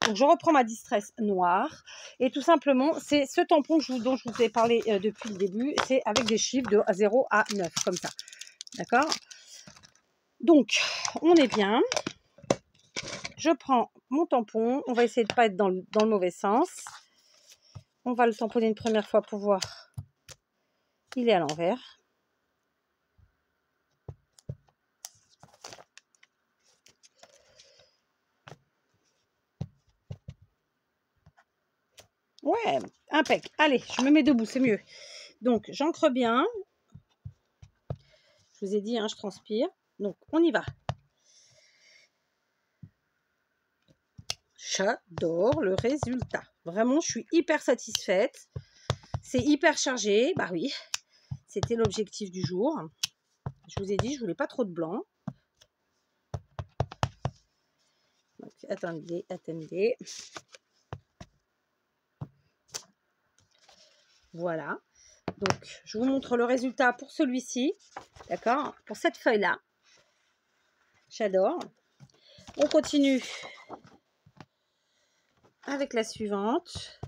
Donc, je reprends ma Distress noire. Et tout simplement, c'est ce tampon dont je vous ai parlé depuis le début. C'est avec des chiffres de 0 à 9, comme ça. D'accord? Donc, on est bien. Je prends mon tampon. On va essayer de ne pas être dans le mauvais sens. On va le tamponner une première fois pour voir. Il est à l'envers. Ouais, impec. Allez, je me mets debout, c'est mieux. Donc, j'ancre bien. Je vous ai dit, hein, je transpire. Donc, on y va. J'adore le résultat. Vraiment, je suis hyper satisfaite. C'est hyper chargé. Bah oui, c'était l'objectif du jour. Je vous ai dit, je voulais pas trop de blanc. Donc, attendez. Voilà. Donc, je vous montre le résultat pour celui-ci. D'accord? Pour cette feuille-là. J'adore. On continue avec la suivante.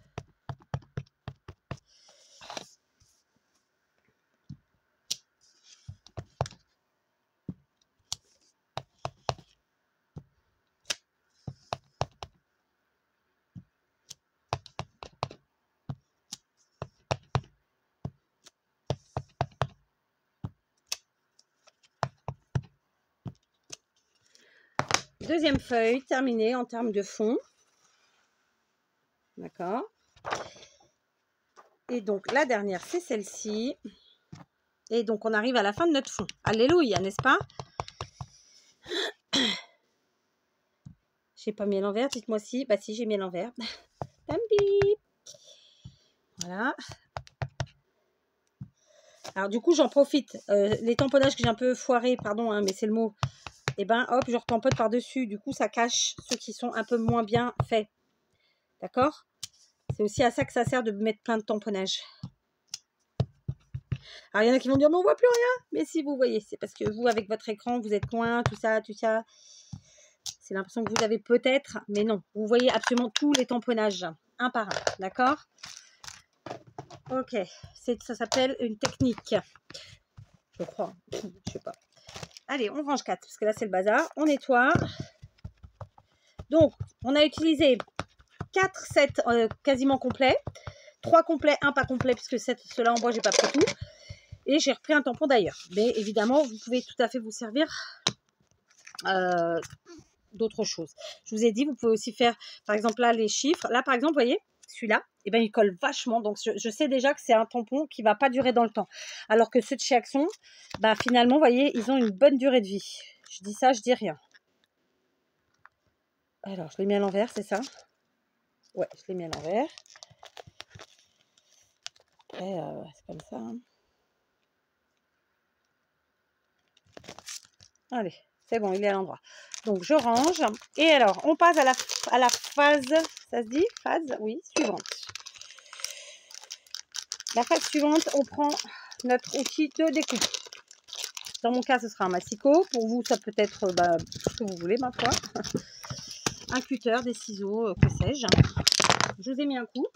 Deuxième feuille terminée en termes de fond. D'accord. Et donc, la dernière, c'est celle-ci. Et donc, on arrive à la fin de notre fond. Alléluia, n'est-ce pas? J'ai pas mis à l'envers, dites-moi si. Bah si, j'ai mis à l'envers. Voilà. Alors, du coup, j'en profite. Les tamponnages que j'ai un peu foirés, pardon, hein, mais c'est le mot. Et ben, hop, je retamponne par-dessus. Du coup, ça cache ceux qui sont un peu moins bien faits. D'accord? C'est aussi à ça que ça sert de mettre plein de tamponnages. Alors, il y en a qui vont dire, mais on voit plus rien. Mais si, vous voyez, c'est parce que vous, avec votre écran, vous êtes loin, tout ça. C'est l'impression que vous avez peut-être, mais non. Vous voyez absolument tous les tamponnages. un par un, d'accord? Ok, ça s'appelle une technique, je crois, je sais pas. Allez, on range 4, parce que là c'est le bazar, on nettoie. Donc, on a utilisé 4 sets quasiment complets, 3 complets, 1 pas complet, puisque ceux-là en bois, j'ai pas pris tout. Et j'ai repris un tampon d'ailleurs. Mais évidemment, vous pouvez tout à fait vous servir d'autres choses. Je vous ai dit, vous pouvez aussi faire, par exemple, là, les chiffres. Là, par exemple, vous voyez, celui-là, eh ben, il colle vachement. Donc, je sais déjà que c'est un tampon qui ne va pas durer dans le temps. Alors que ceux de chez Action, bah, finalement, vous voyez, ils ont une bonne durée de vie. Je dis ça, je dis rien. Alors, je l'ai mis à l'envers, c'est ça? Ouais, je l'ai mis à l'envers. Après, c'est comme ça. Hein. Allez, c'est bon, il est à l'endroit. Donc, je range. Et alors, on passe à la phase, ça se dit? Phase, oui, suivante. La phase suivante, on prend notre outil de découpe. Dans mon cas, ce sera un massicot. Pour vous, ça peut être ce que vous voulez, ma foi. Un cutter, des ciseaux, que sais-je. Je vous ai mis un coup.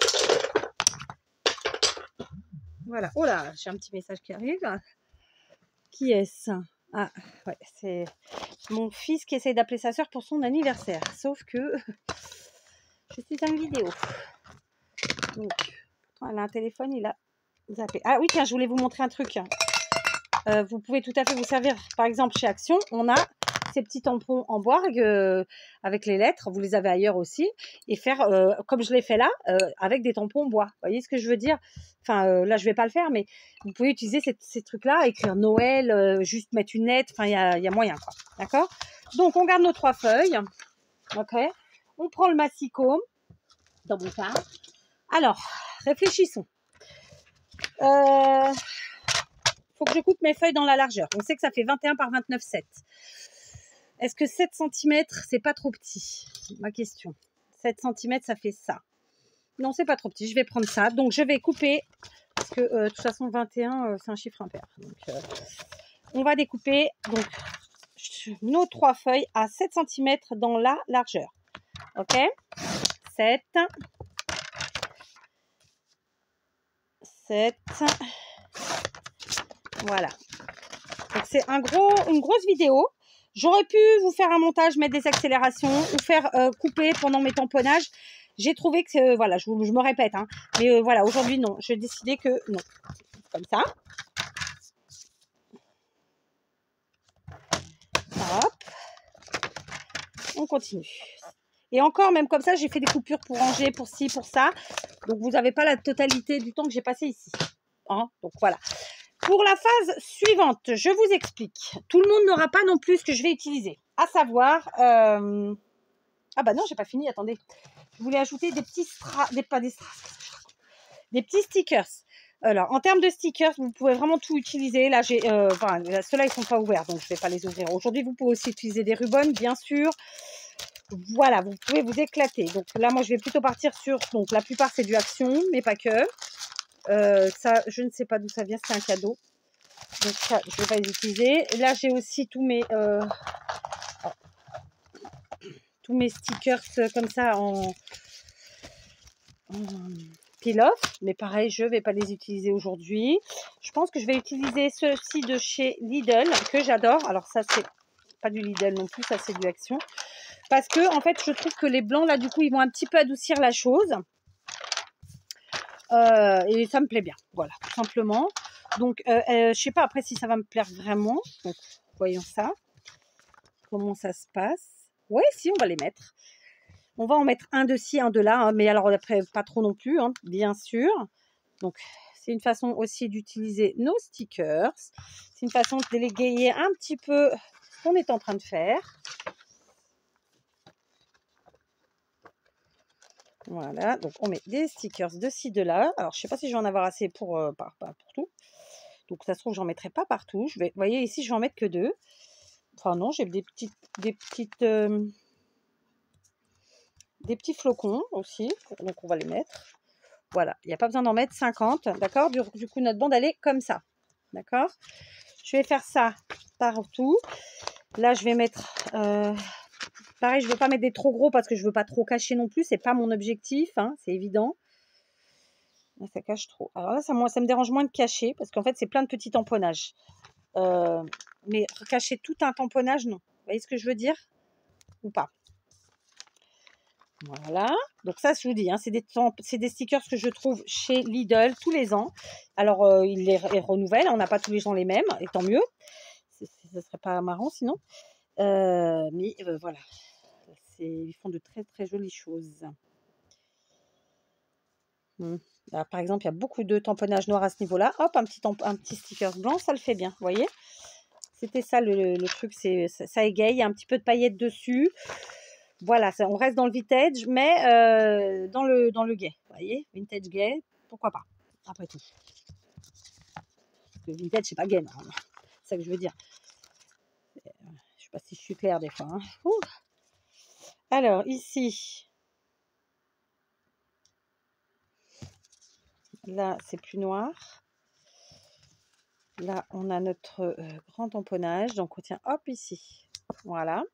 Voilà. Oh là, j'ai un petit message qui arrive. Qui est-ce? Ah, ouais, c'est mon fils qui essaye d'appeler sa soeur pour son anniversaire. Sauf que je suis en vidéo. Donc, elle a un téléphone, il a zappé. Ah oui, tiens, je voulais vous montrer un truc. Vous pouvez tout à fait vous servir, par exemple, chez Action, on a ces petits tampons en bois avec les lettres, vous les avez ailleurs aussi, et faire, comme je l'ai fait là, avec des tampons en bois. Vous voyez ce que je veux dire? Enfin, là, je ne vais pas le faire, mais vous pouvez utiliser ces trucs-là, écrire Noël, juste mettre une lettre, enfin, il y a moyen, quoi. D'accord? Donc, on garde nos 3 feuilles. OK? On prend le massicot, dans mon cas. Alors, réfléchissons. Faut que je coupe mes feuilles dans la largeur. On sait que ça fait 21 par 29,7. Est-ce que 7 cm, c'est pas trop petit? Ma question. 7 cm, ça fait ça. Non, c'est pas trop petit. Je vais prendre ça. Donc, je vais couper. Parce que, de toute façon, 21, c'est un chiffre impair. Donc, on va découper donc, nos 3 feuilles à 7 cm dans la largeur. OK? 7. 7. Voilà. Donc c'est une grosse vidéo. J'aurais pu vous faire un montage, mettre des accélérations ou faire couper pendant mes tamponnages. J'ai trouvé que, voilà, je me répète, hein, mais voilà, aujourd'hui non. J'ai décidé que non. Comme ça. Hop. On continue. Et encore, même comme ça, j'ai fait des coupures pour ranger, pour ci, pour ça. Donc vous n'avez pas la totalité du temps que j'ai passé ici. Hein, donc voilà. Pour la phase suivante, je vous explique. Tout le monde n'aura pas non plus ce que je vais utiliser. À savoir... Ah bah non, j'ai pas fini, attendez. Je voulais ajouter des petits des petits stickers. Alors, en termes de stickers, vous pouvez vraiment tout utiliser. Là, ceux-là, ils sont pas ouverts, donc je vais pas les ouvrir. Aujourd'hui, vous pouvez aussi utiliser des rubans, bien sûr. Voilà, vous pouvez vous éclater. Donc là, moi, je vais plutôt partir sur... Donc, la plupart, c'est du Action, mais pas que. Ça, je ne sais pas d'où ça vient, c'est un cadeau. Donc ça, je ne vais pas les utiliser. Là, j'ai aussi tous mes stickers comme ça en peel-off. Mais pareil, je ne vais pas les utiliser aujourd'hui. Je pense que je vais utiliser ceux-ci de chez Lidl, que j'adore. Alors ça, c'est pas du Lidl non plus, ça, c'est du Action. Parce que, en fait, je trouve que les blancs, là, du coup, ils vont un petit peu adoucir la chose. Et ça me plaît bien. Voilà, tout simplement. Donc, je sais pas après si ça va me plaire vraiment. Donc, voyons ça. Comment ça se passe? Ouais, si, on va les mettre. On va en mettre un de ci, un de là. Hein, mais alors, après, pas trop non plus, hein, bien sûr. Donc, c'est une façon aussi d'utiliser nos stickers. C'est une façon de déléguer un petit peu ce qu'on est en train de faire. Voilà, donc on met des stickers de ci, de là. Alors, je sais pas si je vais en avoir assez pour tout. Donc, ça se trouve, j'en mettrai pas partout. Vous voyez, ici, je vais en mettre que 2. Enfin, non, j'ai des petits flocons aussi. Donc, on va les mettre. Voilà, il n'y a pas besoin d'en mettre 50. D'accord? Du coup, notre bande, elle est comme ça. D'accord? Je vais faire ça partout. Là, je vais mettre Pareil, je ne veux pas mettre des trop gros parce que je ne veux pas trop cacher non plus. C'est pas mon objectif, hein, c'est évident. Là, ça cache trop. Alors là, ça me dérange moins de cacher parce qu'en fait, c'est plein de petits tamponnages. Mais cacher tout un tamponnage, non. Vous voyez ce que je veux dire? Ou pas? Voilà. Donc ça, je vous dis, hein, c'est des stickers que je trouve chez Lidl tous les ans. Alors, ils les renouvellent. On n'a pas tous les ans les mêmes, et tant mieux. Ce serait pas marrant sinon. Mais voilà. Ils font de très très jolies choses. Alors, par exemple, il y a beaucoup de tamponnage noir à ce niveau-là. Hop, un petit sticker blanc, ça le fait bien, vous voyez? C'était ça le truc, ça égaye, il y a un petit peu de paillettes dessus. Voilà, on reste dans le vintage, mais dans le gay, vous voyez? Vintage gay, pourquoi pas, après tout. Le vintage, c'est pas gay, normalement. C'est ça que je veux dire. Je sais pas si je suis claire des fois. Hein. Alors, ici, là, c'est plus noir. Là, on a notre grand tamponnage. Donc, on tient, hop, ici. Voilà.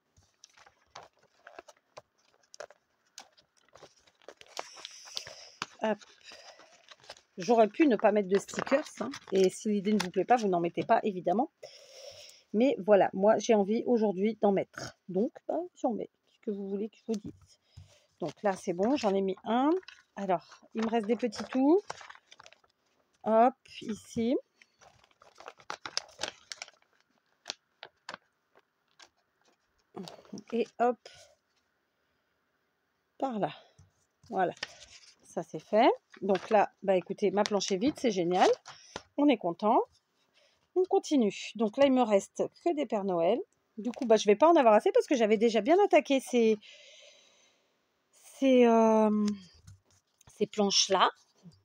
Hop. J'aurais pu ne pas mettre de stickers. Hein, et si l'idée ne vous plaît pas, vous n'en mettez pas, évidemment. Mais voilà, moi, j'ai envie aujourd'hui d'en mettre. Donc, j'en mets. Qu'est-ce que vous voulez que je vous dise? Donc là, c'est bon. J'en ai mis un. Alors, il me reste des petits tout. Hop, ici. Et hop, par là. Voilà, ça c'est fait. Donc là, écoutez, ma planche est vide, c'est génial. On est content. On continue. Donc là, il me reste que des Pères Noël. Du coup, je ne vais pas en avoir assez parce que j'avais déjà bien attaqué ces planches-là.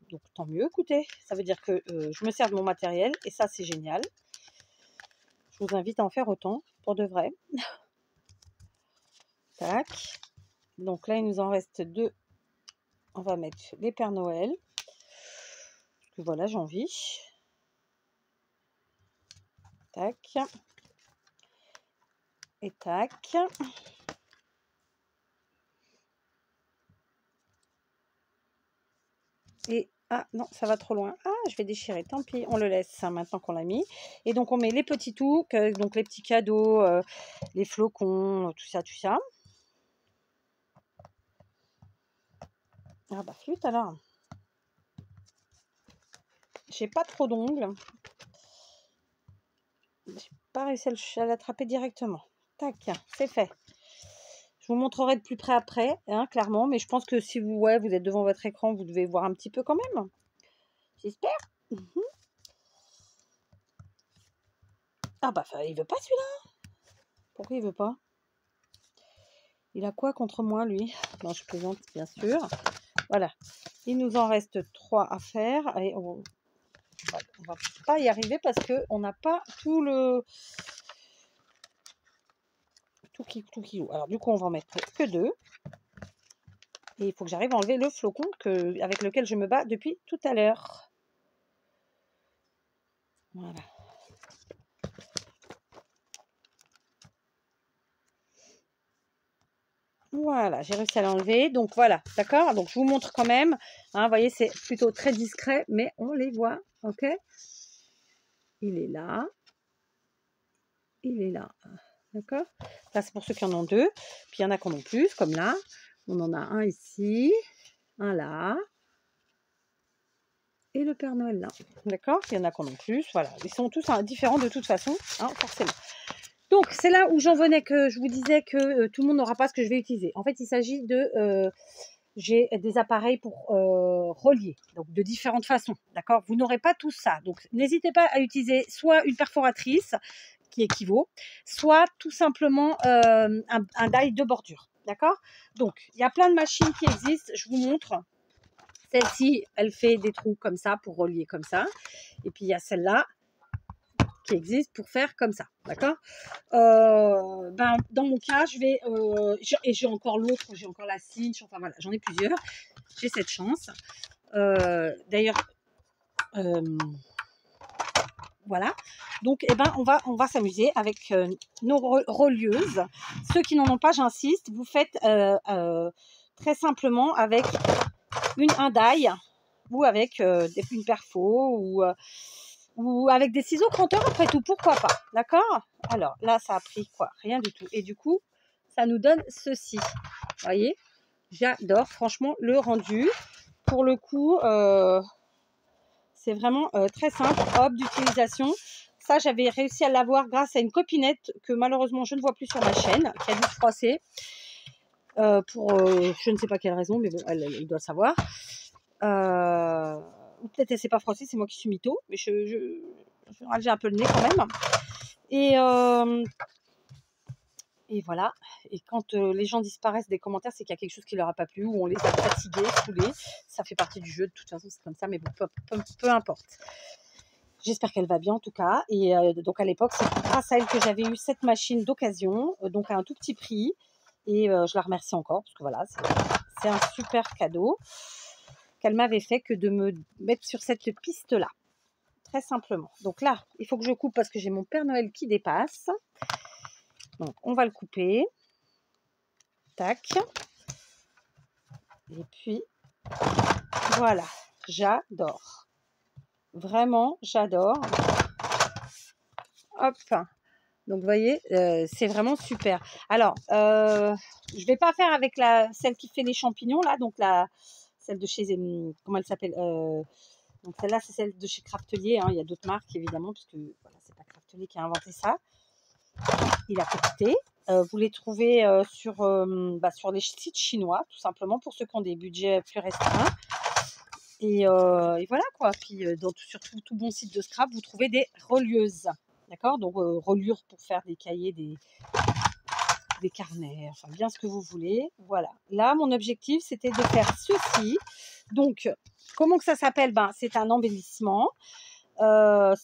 Donc tant mieux, écoutez. Ça veut dire que je me sers de mon matériel et ça, c'est génial. Je vous invite à en faire autant, pour de vrai. Tac. Donc là, il nous en reste 2. On va mettre les Pères Noël. Voilà, j'ai envie. Tac. Et tac. Et ah non, ça va trop loin. Ah, je vais déchirer. Tant pis, on le laisse hein, maintenant qu'on l'a mis. Et donc, on met les petits tout, donc les petits cadeaux, les flocons, tout ça, tout ça. Ah bah, flûte alors. J'ai pas trop d'ongles. J'ai pas réussi à l'attraper directement. Tac, c'est fait. Je vous montrerai de plus près après, hein, clairement. Mais je pense que si vous êtes devant votre écran, vous devez voir un petit peu quand même. J'espère. Ah bah, il veut pas celui-là. Pourquoi il veut pas? Il a quoi contre moi, lui? Non, je plaisante, bien sûr. Voilà. Il nous en reste 3 à faire. Et on va pas y arriver parce qu'on n'a pas tout qui joue. Alors, du coup, on va en mettre que 2. Et il faut que j'arrive à enlever le flocon avec lequel je me bats depuis tout à l'heure. Voilà. Voilà, j'ai réussi à l'enlever. Donc voilà, d'accord? Donc je vous montre quand même. Hein, vous voyez, c'est plutôt très discret, mais on les voit. Ok? Il est là. Il est là. D'accord? Ça, c'est pour ceux qui en ont 2. Puis il y en a qui en ont plus, comme là. On en a un ici, un là. Et le Père Noël là. D'accord? Il y en a qui en ont plus. Voilà. Ils sont tous différents de toute façon, hein, forcément. Donc, c'est là où j'en venais que je vous disais que tout le monde n'aura pas ce que je vais utiliser. En fait, il s'agit de... j'ai des appareils pour relier, donc de différentes façons, d'accord? Vous n'aurez pas tout ça, donc n'hésitez pas à utiliser soit une perforatrice qui équivaut, soit tout simplement un die de bordure, d'accord? Donc, il y a plein de machines qui existent, je vous montre. Celle-ci, elle fait des trous comme ça, pour relier comme ça. Et puis, il y a celle-là qui existe pour faire comme ça, d'accord? Dans mon cas, je vais... et j'ai encore l'autre, j'ai encore la cinch, enfin voilà, j'en ai plusieurs. J'ai cette chance. D'ailleurs, Voilà. Donc, eh ben, on va s'amuser avec nos relieuses. Ceux qui n'en ont pas, j'insiste, vous faites très simplement avec un die ou avec une perfo ou avec des ciseaux cranteurs, après tout, pourquoi pas, d'accord? Alors là, ça a pris quoi? Rien du tout. Et du coup, ça nous donne ceci. Vous voyez? J'adore, franchement, le rendu. Pour le coup, c'est vraiment très simple, hop, d'utilisation. Ça, j'avais réussi à l'avoir grâce à une copinette que malheureusement, je ne vois plus sur ma chaîne, qui a dû se froisser. Pour je ne sais pas quelle raison, mais bon, elle doit savoir. Ou peut-être elle ne s'est pas froissée, c'est moi qui suis mytho, mais j'ai un peu le nez quand même. Et voilà. Et quand les gens disparaissent des commentaires, c'est qu'il y a quelque chose qui leur a pas plu, ou on les a fatigués, saoulés. Ça fait partie du jeu, de toute façon, c'est comme ça, mais bon, peu importe. J'espère qu'elle va bien en tout cas. Et donc à l'époque, c'est grâce à elle que j'avais eu cette machine d'occasion, donc à un tout petit prix. Et je la remercie encore, parce que voilà, c'est un super cadeau qu'elle m'avait fait que de me mettre sur cette piste-là. Très simplement. Donc là, il faut que je coupe parce que j'ai mon Père Noël qui dépasse. Donc on va le couper. Tac. Et puis, voilà. J'adore. Vraiment, j'adore. Hop. Donc, vous voyez, c'est vraiment super. Alors, je vais pas faire avec celle qui fait les champignons, là. Donc, celle de chez... Comment elle s'appelle donc, celle-là, c'est celle de chez Craftelier. Hein. Il y a d'autres marques, évidemment, parce que voilà, c'est pas Craftelier qui a inventé ça. Il a coûté. Vous les trouvez sur les sites chinois, tout simplement, pour ceux qui ont des budgets plus restreints. Et voilà, quoi. Puis, sur tout bon site de scrap, vous trouvez des relieuses. D'accord? Donc, reliures pour faire des cahiers, des carnets, enfin, bien ce que vous voulez. Voilà. Là, mon objectif, c'était de faire ceci. Donc, comment que ça s'appelle? Ben, c'est un embellissement. On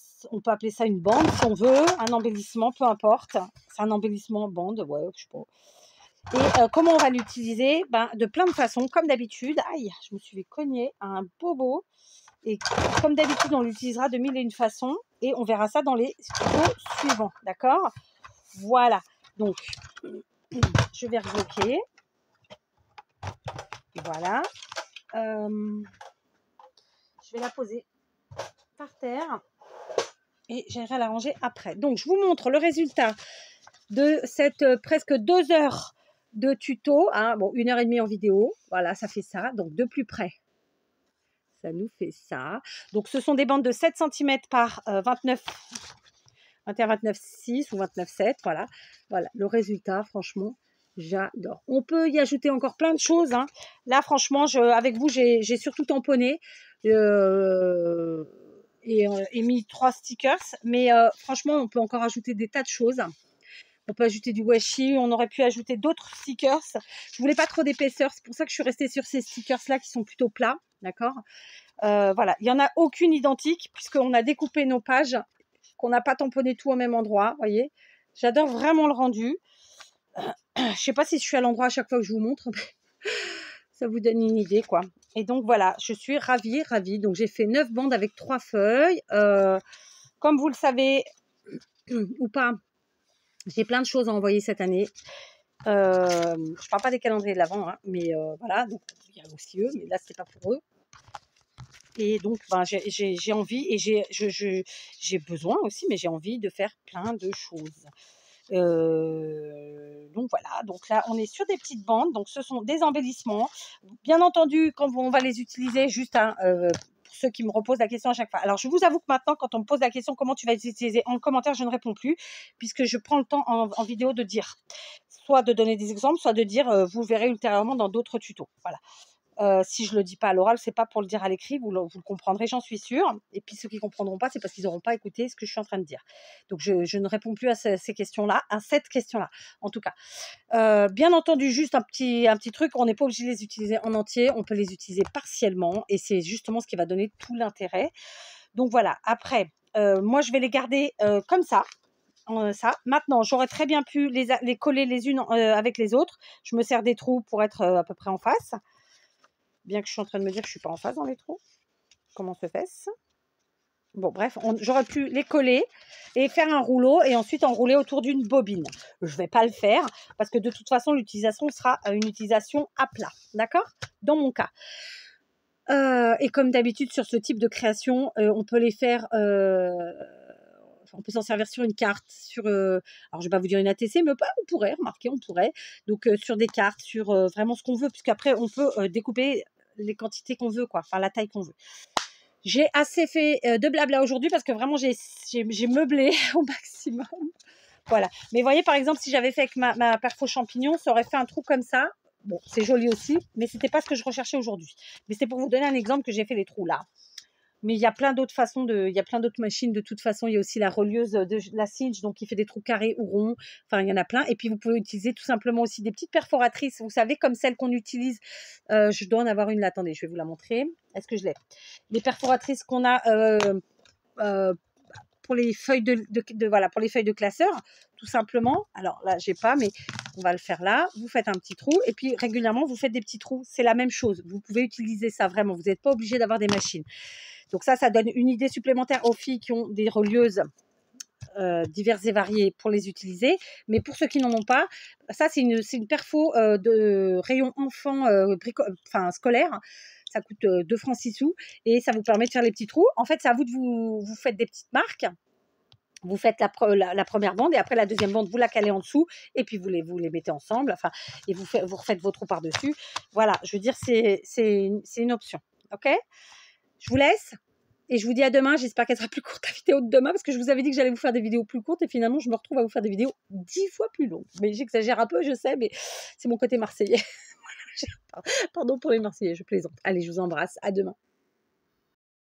peut appeler ça une bande si on veut. Un embellissement, peu importe. C'est un embellissement bande, ouais, je sais pas. Et comment on va l'utiliser? Ben, de plein de façons, comme d'habitude. Aïe, je me suis fait cogner un bobo. Et comme d'habitude, on l'utilisera de mille et une façons. Et on verra ça dans les tutos suivants. D'accord? Voilà. Donc, je vais rebloquer. Voilà. Je vais la poser par terre. Et j'irai la ranger après. Donc, je vous montre le résultat de cette presque 2 heures de tuto. Hein. Bon, 1h30 en vidéo. Voilà, ça fait ça. Donc, de plus près. Ça nous fait ça. Donc, ce sont des bandes de 7 cm par 21, 29,6 ou 29,7. Voilà. Voilà. Le résultat, franchement, j'adore. On peut y ajouter encore plein de choses. Hein. Là, franchement, avec vous, j'ai surtout tamponné et mis 3 stickers. Mais franchement, on peut encore ajouter des tas de choses. On peut ajouter du washi, on aurait pu ajouter d'autres stickers. Je voulais pas trop d'épaisseur, c'est pour ça que je suis restée sur ces stickers-là qui sont plutôt plats, d'accord. Voilà, il n'y en a aucune identique puisqu'on a découpé nos pages, qu'on n'a pas tamponné tout au même endroit, vous voyez. J'adore vraiment le rendu. Je sais pas si je suis à l'endroit à chaque fois que je vous montre, mais ça vous donne une idée, quoi. Et donc voilà, je suis ravie. Donc j'ai fait 9 bandes avec 3 feuilles. Comme vous le savez, ou pas, j'ai plein de choses à envoyer cette année. Je ne parle pas des calendriers de l'Avent, hein, mais voilà, donc il y a aussi eux, mais là, ce n'est pas pour eux. Et donc, ben, j'ai envie et j'ai besoin aussi, mais j'ai envie de faire plein de choses. Donc voilà, donc là, on est sur des petites bandes, donc ce sont des embellissements. Bien entendu, quand on va les utiliser, juste pour ceux qui me reposent la question à chaque fois. Alors, je vous avoue que maintenant, quand on me pose la question comment tu vas les utiliser en commentaire, je ne réponds plus, puisque je prends le temps en vidéo de dire, soit de donner des exemples, soit de dire, vous verrez ultérieurement dans d'autres tutos. Voilà. Si je le dis pas à l'oral, c'est pas pour le dire à l'écrit, vous le comprendrez, j'en suis sûre. Et puis ceux qui comprendront pas, c'est parce qu'ils n'auront pas écouté ce que je suis en train de dire. Donc je ne réponds plus à ces questions-là, à cette question-là, en tout cas. Bien entendu, juste un petit truc, on n'est pas obligé de les utiliser en entier, on peut les utiliser partiellement, et c'est justement ce qui va donner tout l'intérêt. Donc voilà. Après, moi je vais les garder comme ça. Ça. Maintenant, j'aurais très bien pu les coller les unes avec les autres. Je me sers des trous pour être à peu près en face. Bien que je suis en train de me dire que je ne suis pas en face dans les trous. Comment se fait-ce? Bon, bref, j'aurais pu les coller et faire un rouleau et ensuite enrouler autour d'une bobine. Je ne vais pas le faire parce que de toute façon, l'utilisation sera une utilisation à plat. D'accord? Dans mon cas. Et comme d'habitude, sur ce type de création, on peut les faire... on peut s'en servir sur une carte, alors je ne vais pas vous dire une ATC, mais on pourrait, remarquez, on pourrait. Donc, sur des cartes, sur vraiment ce qu'on veut, puisqu'après, on peut découper les quantités qu'on veut, quoi, enfin la taille qu'on veut. J'ai assez fait de blabla aujourd'hui parce que vraiment, j'ai meublé au maximum. Voilà. Mais vous voyez, par exemple, si j'avais fait avec ma perfo champignon, ça aurait fait un trou comme ça. Bon, c'est joli aussi, mais c'était pas ce que je recherchais aujourd'hui. Mais c'est pour vous donner un exemple que j'ai fait les trous là. Mais il y a plein d'autres façons il y a plein d'autres machines. De toute façon, il y a aussi la relieuse de la Cinch, donc qui fait des trous carrés ou ronds. Enfin, il y en a plein. Et puis, vous pouvez utiliser tout simplement aussi des petites perforatrices. Vous savez, comme celles qu'on utilise. Je dois en avoir une là. Attendez, je vais vous la montrer. Est-ce que je l'ai? Les perforatrices qu'on a pour les feuilles voilà, pour les feuilles de classeur, tout simplement. Alors là, j'ai pas, mais on va le faire là. Vous faites un petit trou et puis régulièrement, vous faites des petits trous. C'est la même chose. Vous pouvez utiliser ça vraiment. Vous n'êtes pas obligé d'avoir des machines. Donc ça donne une idée supplémentaire aux filles qui ont des relieuses diverses et variées pour les utiliser. Mais pour ceux qui n'en ont pas, ça, c'est une perfo de rayon enfant scolaire. Ça coûte 2 francs 6 sous et ça vous permet de faire les petits trous. En fait, c'est à vous de vous faites des petites marques. Vous faites la première bande et après la deuxième bande, vous la calez en dessous et puis vous les mettez ensemble. Enfin, et vous refaites vos trous par-dessus. Voilà, je veux dire, c'est une option. OK? Je vous laisse et je vous dis à demain. J'espère qu'elle sera plus courte, la vidéo de demain, parce que je vous avais dit que j'allais vous faire des vidéos plus courtes et finalement, je me retrouve à vous faire des vidéos 10 fois plus longues. Mais j'exagère un peu, je sais, mais c'est mon côté marseillais. Pardon pour les Marseillais, je plaisante. Allez, je vous embrasse. À demain.